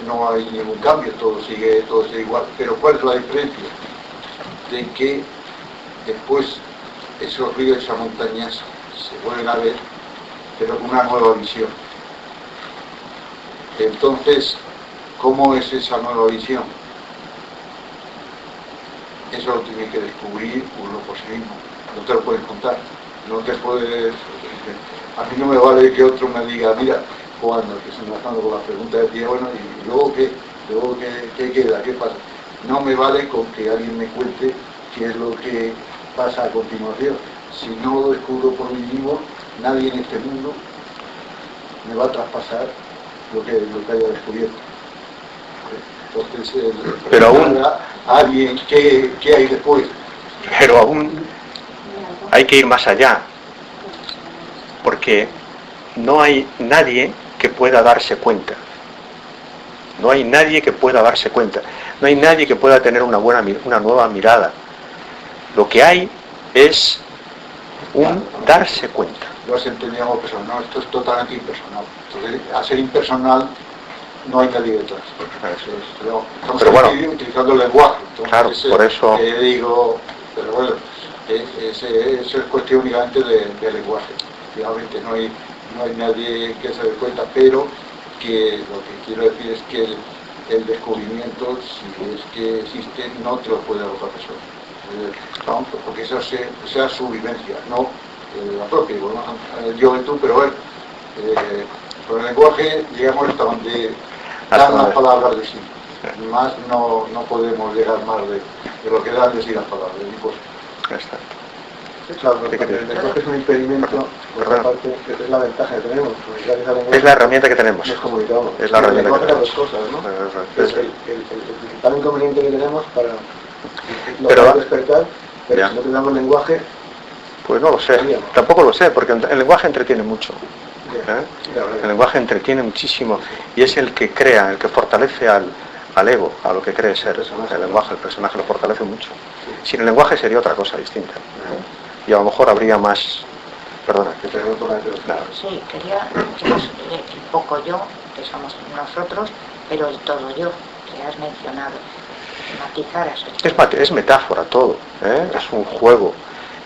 no hay ningún cambio, todo sigue igual. Pero ¿cuál es la diferencia? De que después esos ríos y esas montañas se vuelven a ver, pero con una nueva visión. Entonces, ¿cómo es esa nueva visión? Eso lo tiene que descubrir uno por sí mismo. No te lo puedes contar. No te puedes... A mí no me vale que otro me diga, mira, cuando que se me está con la pregunta, decía, bueno, ¿y luego qué? ¿Luego qué queda? ¿Qué pasa? No me vale con que alguien me cuente qué es lo que pasa a continuación. Si no lo descubro por mí mismo, nadie en este mundo me va a traspasar lo que haya descubierto. Entonces, pero aún alguien, ¿qué hay después? Pero aún hay que ir más allá, porque no hay nadie que pueda darse cuenta. No hay nadie que pueda darse cuenta. No hay nadie que pueda tener una nueva mirada. Lo que hay es un darse cuenta. Lo has entendido como personal, no, esto es totalmente impersonal. Entonces, a ser impersonal no hay nadie detrás. Estamos pero bueno, utilizando el lenguaje. Entonces, claro, por eso digo, pero bueno, eso es cuestión únicamente de lenguaje. Realmente no hay nadie que se dé cuenta, pero que lo que quiero decir es que el descubrimiento, si es que existe, no te lo puede dar otra persona. Vamos, porque esa sea su vivencia, no la propia. Bueno, yo y tú, pero bueno, con el lenguaje llegamos hasta donde dan las palabras de sí. Más no podemos llegar más de lo que dan de sí las palabras. Ya está. Claro, porque el lenguaje es un impedimento, por otra parte, es la ventaja que tenemos. Es la herramienta que tenemos. Nos comunicamos. Es la herramienta que tenemos. Dos cosas, ¿no? Es el principal inconveniente que tenemos para lograr despertar, pero ya. si no tenemos lenguaje... Pues no lo sé, tampoco lo sé, porque el lenguaje entretiene mucho. El lenguaje entretiene muchísimo y es el que crea, el que fortalece al ego, a lo que cree ser. El lenguaje, el personaje lo fortalece mucho. Sin el lenguaje sería otra cosa distinta. Y a lo mejor habría más... Perdona. Sí, quería el poco yo, que somos nosotros, pero el todo yo, que has mencionado. Matizar eso. Es metáfora todo, es un juego.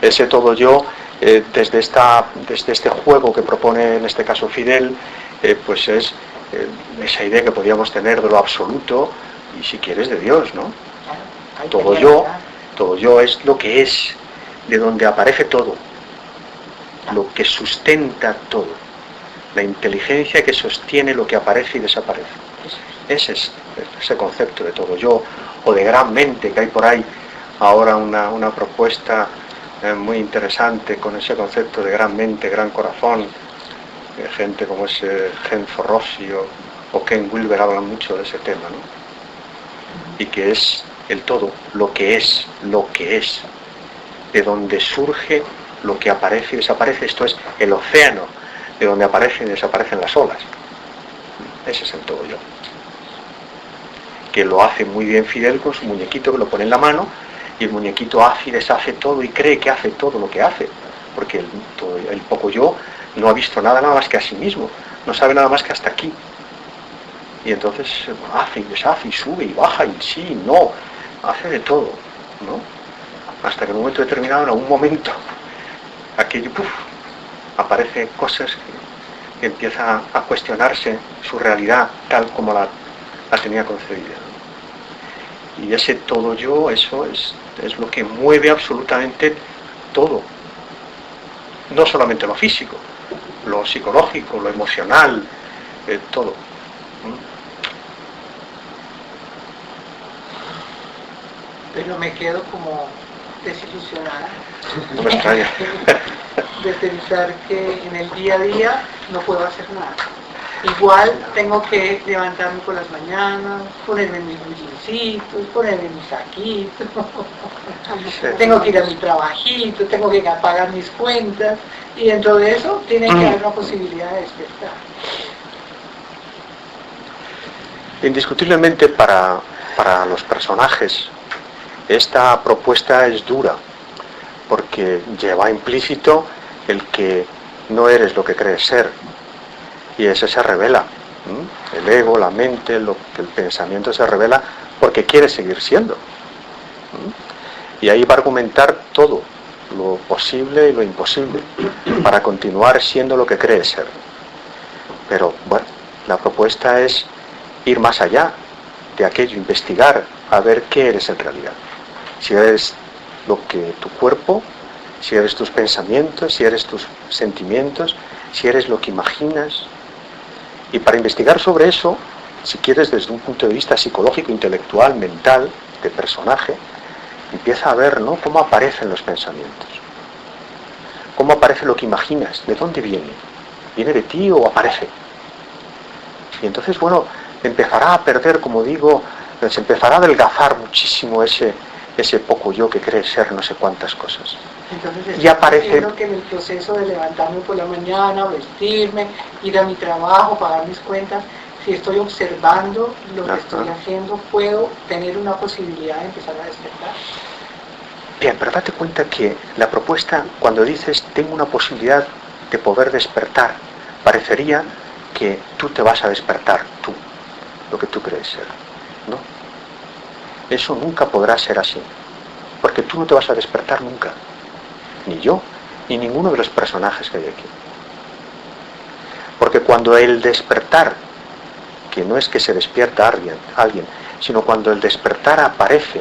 Ese todo yo, desde este juego que propone en este caso Fidel, pues es esa idea que podríamos tener de lo absoluto y si quieres de Dios, ¿no? Claro, todo yo es lo que es, de donde aparece todo, lo que sustenta todo, la inteligencia que sostiene lo que aparece y desaparece. Ese es ese concepto de todo yo, o de gran mente, que hay por ahí ahora una propuesta muy interesante con ese concepto de gran mente, gran corazón. Gente como ese Ken Forrossi o Ken Wilber hablan mucho de ese tema, ¿no? Y que es el todo, lo que es, de donde surge lo que aparece y desaparece. Esto es el océano, de donde aparecen y desaparecen las olas. Ese es el todo yo, que lo hace muy bien Fidel con su muñequito, que lo pone en la mano, y el muñequito hace y deshace todo y cree que hace todo lo que hace, porque el poco yo no ha visto nada más que a sí mismo, no sabe nada más que hasta aquí, y entonces hace y deshace y sube y baja y sí y no, hace de todo, ¿no? Hasta que en un momento determinado, en algún momento, aquello aparece cosas que empieza a cuestionarse su realidad tal como la tenía concebida. Y ese todo yo, eso es lo que mueve absolutamente todo. No solamente lo físico, lo psicológico, lo emocional, todo. Pero me quedo como desilusionada. No me extraña. De pensar que en el día a día no puedo hacer nada. Igual tengo que levantarme por las mañanas, ponerme mis jeancitos, ponerme mis saquitos, tengo que ir a mi trabajito, tengo que pagar mis cuentas, y dentro de eso tiene que haber una posibilidad de despertar. Indiscutiblemente para los personajes esta propuesta es dura, porque lleva implícito el que no eres lo que crees ser, y ese se revela. El ego, la mente, el pensamiento se revela porque quiere seguir siendo. Y ahí va a argumentar todo, lo posible y lo imposible, para continuar siendo lo que cree ser. Pero bueno, la propuesta es ir más allá de aquello, investigar, a ver qué eres en realidad. Si eres lo que tu cuerpo, si eres tus pensamientos, si eres tus sentimientos, si eres lo que imaginas. Y para investigar sobre eso, si quieres desde un punto de vista psicológico, intelectual, mental, de personaje, empieza a ver, ¿no?, cómo aparecen los pensamientos. Cómo aparece lo que imaginas, de dónde viene. ¿Viene de ti o aparece? Y entonces, bueno, empezará a perder, como digo, se empezará a adelgazar muchísimo ese poco yo que cree ser no sé cuántas cosas. Entonces, y aparece que en el proceso de levantarme por la mañana, vestirme, ir a mi trabajo, pagar mis cuentas, si estoy observando lo que estoy haciendo, puedo tener una posibilidad de empezar a despertar. Bien, pero date cuenta que la propuesta, cuando dices tengo una posibilidad de poder despertar, parecería que tú te vas a despertar, tú, lo que tú crees ser, ¿no? Eso nunca podrá ser así, porque tú no te vas a despertar nunca, ni yo, ni ninguno de los personajes que hay aquí. Porque cuando el despertar, que no es que se despierta alguien, sino cuando el despertar aparece,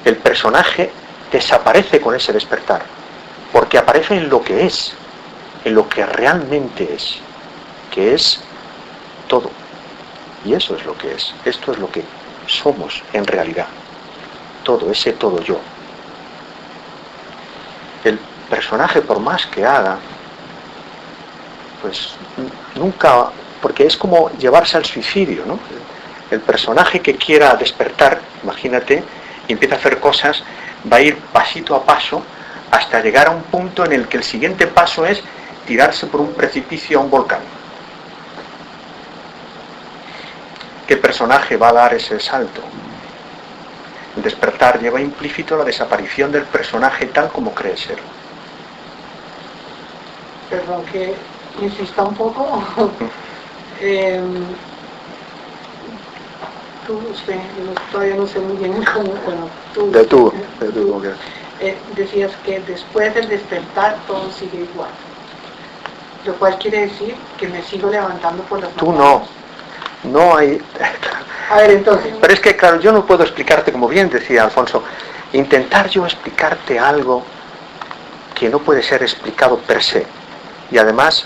el personaje desaparece con ese despertar, porque aparece en lo que es, en lo que realmente es, que es todo. Y eso es lo que es, esto es lo que somos en realidad, todo, ese todo yo. El personaje, por más que haga, pues nunca, porque es como llevarse al suicidio, ¿no? El personaje que quiera despertar, imagínate, y empieza a hacer cosas, va a ir pasito a paso hasta llegar a un punto en el que el siguiente paso es tirarse por un precipicio a un volcán. ¿Qué personaje va a dar ese salto? El despertar lleva implícito la desaparición del personaje tal como cree ser. Perdón que insista un poco. Todavía no sé muy bien cómo, bueno, tú decías que después del despertar todo sigue igual, lo cual quiere decir que me sigo levantando por las mañanas. No hay... A ver, entonces... Pero es que, claro, yo no puedo explicarte, como bien decía Alfonso, intentar yo explicarte algo que no puede ser explicado per se, y además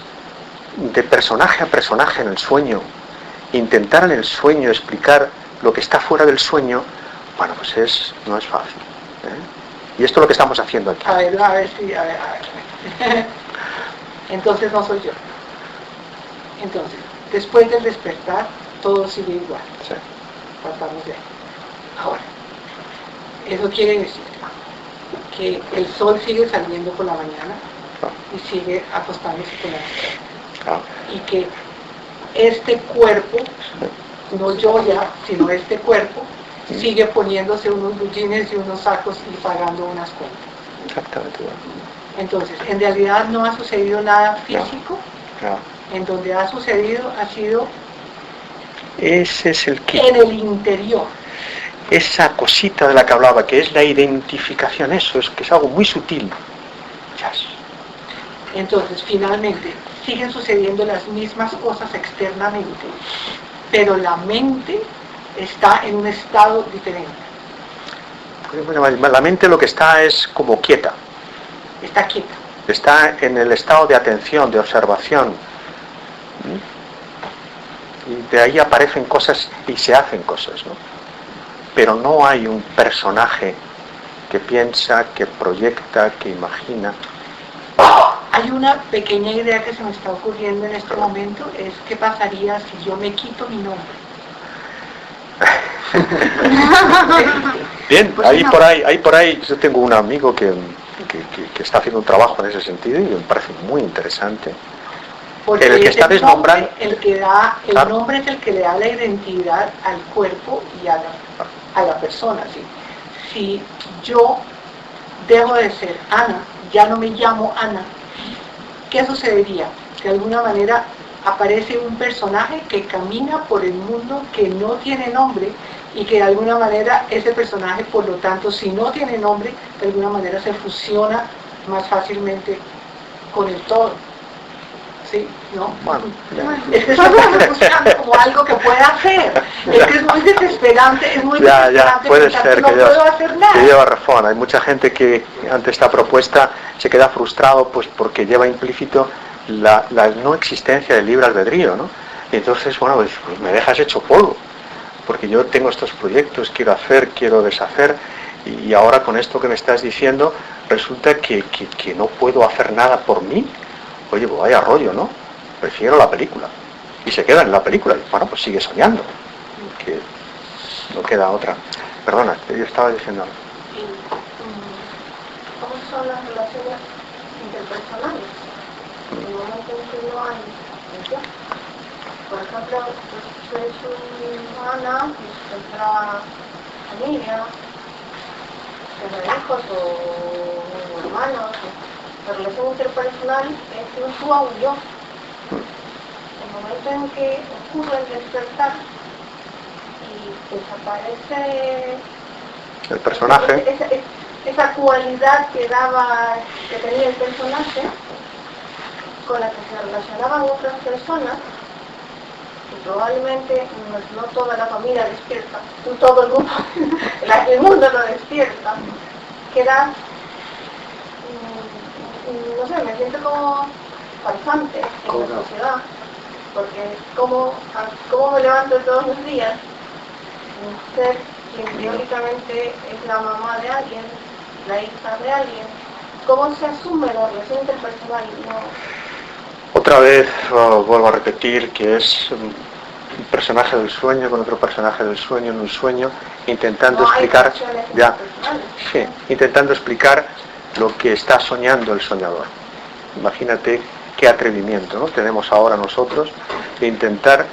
de personaje a personaje en el sueño, intentar en el sueño explicar lo que está fuera del sueño, bueno, pues no es fácil, ¿eh? Y esto es lo que estamos haciendo aquí. A ver. Entonces no soy yo. Entonces, después del despertar, todo sigue igual. Sí. Partamos de ahí. Ahora, eso quiere decir que el sol sigue saliendo por la mañana y sigue acostándose por la noche. Y que este cuerpo, no yo ya, sino este cuerpo, sigue poniéndose unos bullines y unos sacos y pagando unas cuentas. Exactamente. Entonces, en realidad no ha sucedido nada físico. En donde ha sucedido ha sido ese es el que en el interior. Esa cosita de la que hablaba, que es la identificación, eso es que es algo muy sutil. Entonces, finalmente, siguen sucediendo las mismas cosas externamente, pero la mente está en un estado diferente. La mente lo que está es como quieta. Está quieta. Está en el estado de atención, de observación. Y de ahí aparecen cosas y se hacen cosas, ¿no? Pero no hay un personaje que piensa, que proyecta, que imagina. Hay una pequeña idea que se me está ocurriendo en este momento, es qué pasaría si yo me quito mi nombre. Bien, pues ahí por ahí, yo tengo un amigo que está haciendo un trabajo en ese sentido y me parece muy interesante. Porque el que está desnombrando, el nombre es el que le da la identidad al cuerpo y a la persona. ¿Sí? Si yo dejo de ser Ana, ya no me llamo Ana, ¿qué sucedería? De alguna manera aparece un personaje que camina por el mundo que no tiene nombre y que de alguna manera ese personaje, por lo tanto, si no tiene nombre, de alguna manera se fusiona más fácilmente con el todo. ¿Sí? ¿No? Bueno, es que estamos buscando como algo que pueda hacer. Es que es muy desesperante, ya, puede ser no puedo hacer nada. Que lleva razón. Hay mucha gente que ante esta propuesta se queda frustrado pues porque lleva implícito la no existencia del libre albedrío, ¿no? Y entonces, bueno, pues me dejas hecho polvo, porque yo tengo estos proyectos, quiero hacer, quiero deshacer, y ahora con esto que me estás diciendo, resulta que no puedo hacer nada por mí. Oye, pues vaya rollo, ¿no? Prefiero la película. Y se queda en la película. Y bueno, pues sigue soñando. Que no queda otra. Perdona, yo estaba diciendo algo. ¿Cómo son las relaciones interpersonales? En el momento en que no hay yo. Por ejemplo, tú eres una Ana, y entra familia, tendrá hijos o hermanos. La relación interpersonal es un tú a un yo. El momento en que ocurre el despertar y desaparece el personaje, esa cualidad que tenía el personaje, con la que se relacionaban otras personas, y probablemente no toda la familia despierta, no todo el mundo, el mundo lo despierta, queda, no sé, me siento como falsante en la sociedad, porque cómo me levanto todos los días, un ser quien teóricamente es la mamá de alguien, la hija de alguien, cómo se asume la relación interpersonal. No. Otra vez vuelvo a repetir que es un personaje del sueño con otro personaje del sueño en un sueño, intentando explicar intentando explicar lo que está soñando el soñador. Imagínate qué atrevimiento, ¿no? Tenemos ahora nosotros de intentar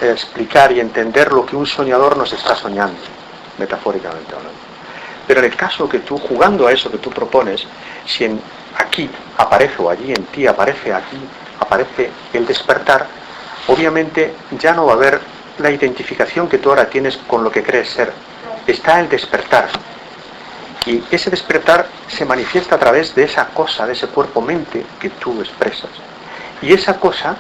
explicar y entender lo que un soñador nos está soñando, metafóricamente hablando. Pero en el caso que tú, jugando a eso que tú propones, si aquí aparece o allí en ti aparece el despertar, obviamente ya no va a haber la identificación que tú ahora tienes con lo que crees ser. Está el despertar. Y ese despertar se manifiesta a través de esa cosa, de ese cuerpo-mente que tú expresas. Y esa cosa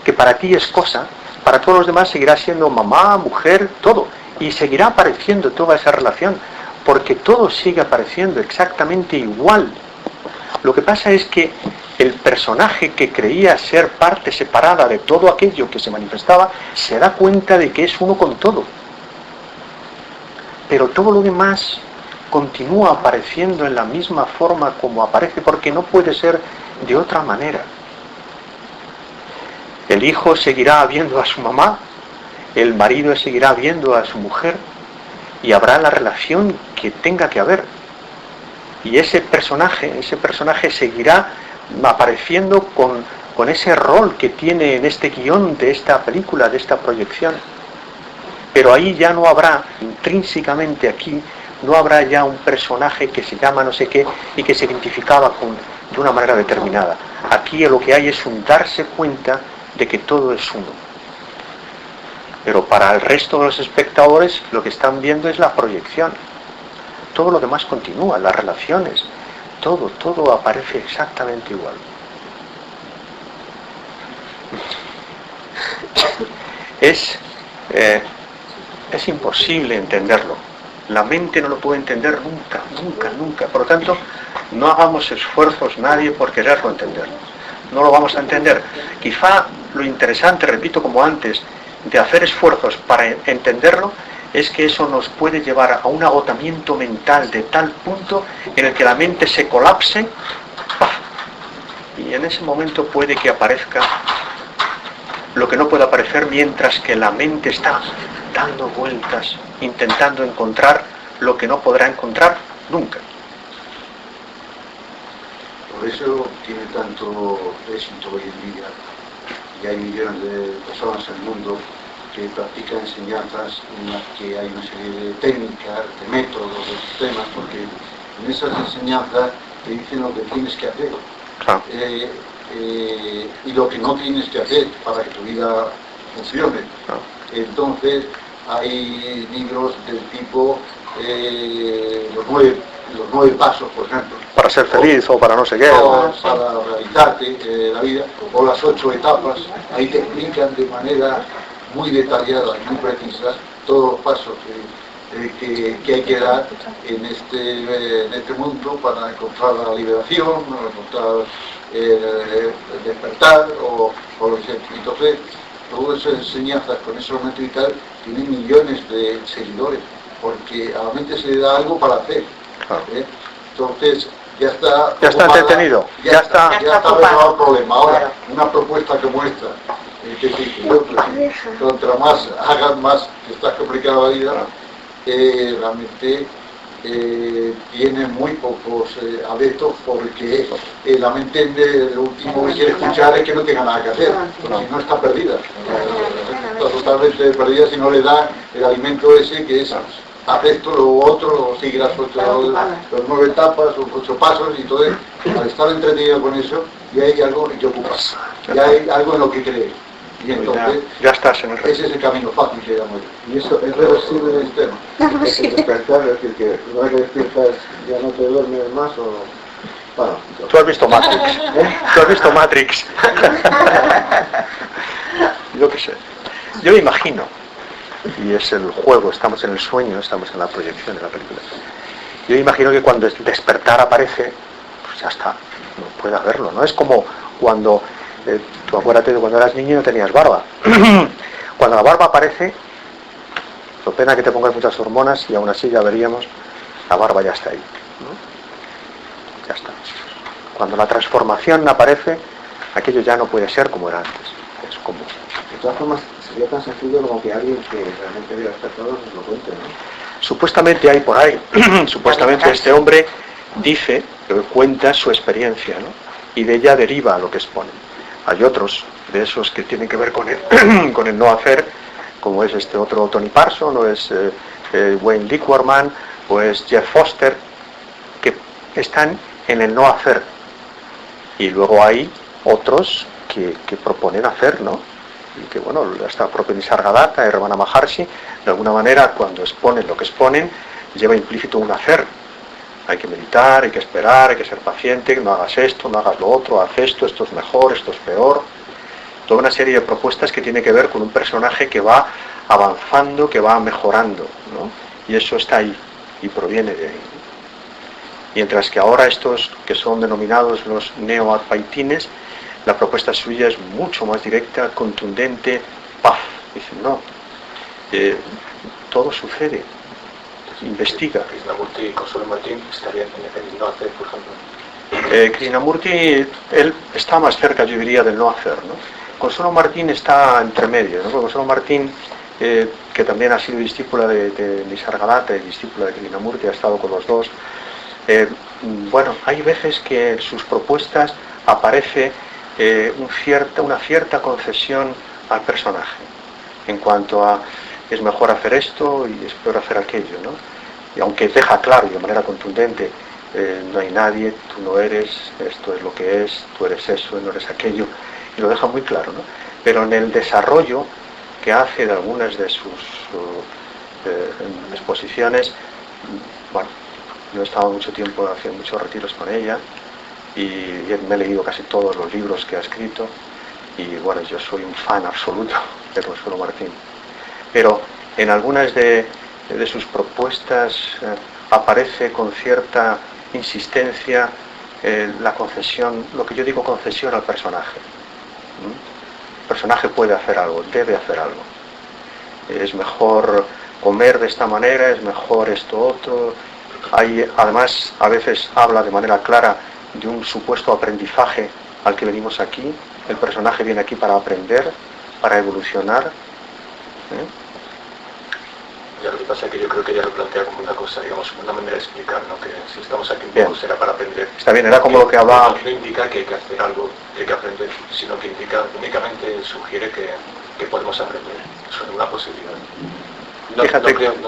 que para ti es cosa, para todos los demás seguirá siendo mamá, mujer, todo. Y seguirá apareciendo toda esa relación, porque todo sigue apareciendo exactamente igual. Lo que pasa es que el personaje que creía ser parte separada de todo aquello que se manifestaba, se da cuenta de que es uno con todo. Pero todo lo demás continúa apareciendo en la misma forma como aparece, porque no puede ser de otra manera. El hijo seguirá viendo a su mamá, el marido seguirá viendo a su mujer, y habrá la relación que tenga que haber. Y ese personaje seguirá apareciendo con ese rol que tiene en este guión de esta película, de esta proyección. Pero ahí ya no habrá, intrínsecamente aquí, no habrá ya un personaje que se llama no sé qué y que se identificaba de una manera determinada. Aquí lo que hay es un darse cuenta de que todo es uno. Pero para el resto de los espectadores lo que están viendo es la proyección. Todo lo demás continúa, las relaciones, todo aparece exactamente igual. Es imposible entenderlo. La mente no lo puede entender nunca. Por lo tanto, no hagamos esfuerzos nadie por quererlo entender. No lo vamos a entender. Quizá lo interesante, repito como antes, de hacer esfuerzos para entenderlo, es que eso nos puede llevar a un agotamiento mental de tal punto en el que la mente se colapse, ¡paf!, Y en ese momento puede que aparezca lo que no puede aparecer, mientras que la mente está dando vueltas, intentando encontrar lo que no podrá encontrar nunca. Por eso tiene tanto éxito hoy en día, y hay millones de personas en el mundo que practican enseñanzas en las que hay una serie de técnicas, de métodos, de sistemas, porque en esas enseñanzas te dicen lo que tienes que hacer. Claro. Y lo que no tienes que hacer para que tu vida funcione. Claro. Entonces hay libros del tipo los 9 pasos, por ejemplo. Para ser feliz o para no sé qué. Para realizarte la vida, o las 8 etapas. Ahí te explican de manera muy detallada y muy precisa todos los pasos que hay que dar en este mundo para encontrar la liberación, para encontrar el despertar o lo que sea. Entonces, todas esas enseñanzas con esos métodos y tal tienen millones de seguidores, porque a la mente se le da algo para hacer. Entonces, ya está entretenido, ya está resuelto el problema. Ahora, una propuesta como esta, contra más hagas, más estás complicada la vida, realmente tiene muy pocos adeptos, porque la mente lo último que quiere escuchar es que no tenga nada que hacer, porque si no está perdida, está totalmente perdida si no le da el alimento ese que es haz esto, lo otro, sigue las 9 etapas, los 8 pasos, y entonces al estar entretenido con eso ya hay algo en que ocupas, ya hay algo en lo que crees. Y entonces, ya estás en el ese es el camino fácil que llamo yo. Y eso es reversible en el sistema. El despertar, es decir, que una vez que despiertas ya no te duermes más o... Bueno, tú has visto Matrix, tú has visto Matrix. Yo qué sé. Yo imagino, y es el juego, estamos en el sueño, estamos en la proyección de la película. Yo imagino que cuando el despertar aparece, pues ya está, no puede haberlo, ¿no? Es como cuando... tú acuérdate de cuando eras niño y no tenías barba. Cuando la barba aparece, lo pena que te pongas muchas hormonas y aún así ya veríamos, la barba ya está ahí, ¿no? Ya está. Cuando la transformación aparece, aquello ya no puede ser como era antes. Es como... De todas formas, sería tan sencillo como que alguien que realmente haya despertado nos lo cuente, ¿no? Supuestamente hay por ahí, supuestamente este hombre dice, cuenta su experiencia, ¿no? Y de ella deriva lo que expone. Hay otros de esos que tienen que ver con el no hacer, como es este otro Tony Parson, o es Wayne Liquorman, o es Jeff Foster, que están en el no hacer. Y luego hay otros que proponen hacer, ¿no? Y que, bueno, hasta propio Nisargadatta y Ramana Maharshi, de alguna manera, cuando exponen lo que exponen, lleva implícito un hacer. Hay que meditar, hay que esperar, hay que ser paciente, no hagas esto, no hagas lo otro, haz esto es mejor, esto es peor. Toda una serie de propuestas que tiene que ver con un personaje que va avanzando, que va mejorando, ¿no? Y eso está ahí, y proviene de ahí. Mientras que ahora estos que son denominados los neo-advaitines, la propuesta suya es mucho más directa, contundente, ¡paf! Dicen, no, todo sucede. Investiga. Krishnamurti y Consuelo Martín estarían en el no hacer, por ejemplo. Krishnamurti, él está más cerca, yo diría, del no hacer, ¿no? Consuelo Martín está entre medio, ¿no? Porque Consuelo Martín, que también ha sido discípula de Nisargadatta y discípula de Krishnamurti, ha estado con los dos. Bueno, hay veces que en sus propuestas aparece una cierta concesión al personaje, en cuanto a es mejor hacer esto y es peor hacer aquello, ¿no? Y aunque deja claro y de manera contundente, no hay nadie, tú no eres, esto es lo que es, tú eres eso, no eres aquello, y lo deja muy claro, ¿no? Pero en el desarrollo que hace de algunas de sus exposiciones, bueno, yo he estado mucho tiempo haciendo muchos retiros con ella y me he leído casi todos los libros que ha escrito y bueno, yo soy un fan absoluto de Consuelo Martín. Pero en algunas de sus propuestas aparece con cierta insistencia la concesión, lo que yo digo concesión al personaje. El personaje puede hacer algo, debe hacer algo. Es mejor comer de esta manera, es mejor esto otro. Además, a veces habla de manera clara de un supuesto aprendizaje al que venimos aquí. El personaje viene aquí para aprender, para evolucionar. Ya, lo que pasa es que yo creo que ella lo plantea como una cosa, digamos, una manera de explicar, ¿no? Que si estamos aquí un poco será para aprender. Está bien, era como lo que hablaba. No indica que hay que hacer algo, que hay que aprender, sino que indica, únicamente sugiere que podemos aprender. Eso es una posibilidad. No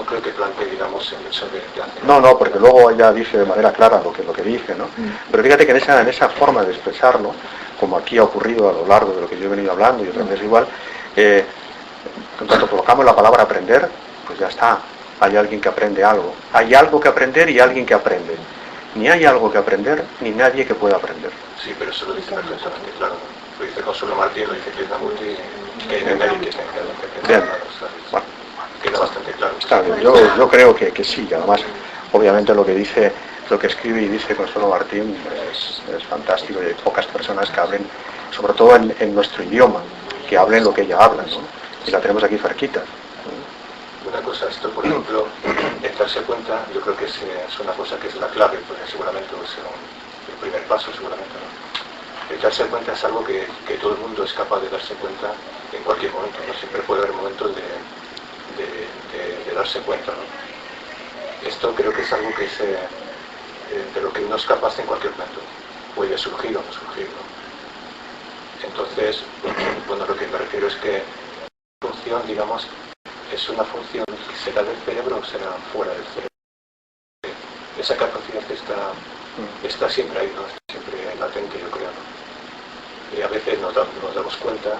creo que plantee, digamos, el hecho de hacer. No, porque luego ella dice de manera clara lo que dice, ¿no? Pero fíjate que en esa forma de expresarlo, como aquí ha ocurrido a lo largo de lo que yo he venido hablando y otras veces igual, en cuanto colocamos la palabra aprender, pues ya está, hay alguien que aprende algo. Hay algo que aprender y alguien que aprende. Ni hay algo que aprender, ni nadie que pueda aprender. Sí, pero eso lo dice perfectamente claro. Lo dice Consuelo Martín, lo dice Krishnamurti, que hay nadie que tenga que aprender. Bien. Bueno, queda bastante claro. Está bien, yo creo que sí, y además, obviamente lo que dice, lo que escribe y dice Consuelo Martín es fantástico, y hay pocas personas que hablen, sobre todo en nuestro idioma, que hablen lo que ella habla, ¿no? Y la tenemos aquí cerquita. Una cosa, esto por ejemplo, el darse cuenta, yo creo que es una cosa que es la clave, porque seguramente es el primer paso, seguramente, ¿no? El darse cuenta es algo que todo el mundo es capaz de darse cuenta en cualquier momento, ¿no? Siempre puede haber momentos de darse cuenta, ¿no? Esto creo que es algo que es de lo que uno es capaz en cualquier momento. Puede surgir o no surgir, ¿no? Entonces, bueno, lo que me refiero es que la función, digamos, es una función que será del cerebro o será fuera del cerebro. Esa capacidad está siempre ahí, ¿no? Está siempre latente, yo creo, ¿no? Y a veces nos damos cuenta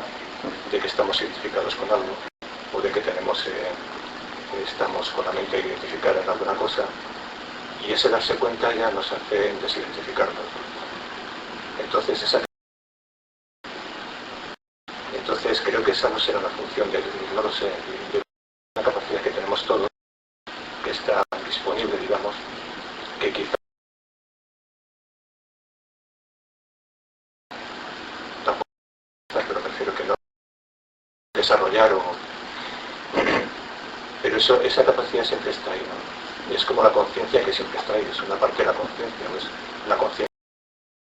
de que estamos identificados con algo o de que estamos con la mente identificada en alguna cosa, y ese darse cuenta ya nos hace desidentificarnos. Entonces creo que esa no será una función no lo sé, de una capacidad que tenemos todos, que está disponible, digamos, que quizá tampoco, pero prefiero que no desarrollar pero esa capacidad siempre está ahí, ¿no? Es como la conciencia que siempre está ahí, es una parte de la conciencia, ¿no? Es la conciencia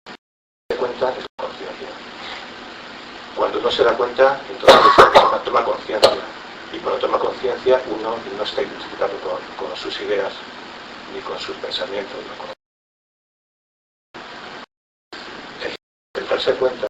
se da cuenta, es la conciencia. Cuando uno se da cuenta, entonces uno toma conciencia, y cuando toma conciencia uno no está identificado con sus ideas ni con sus pensamientos, ¿no? El darse cuenta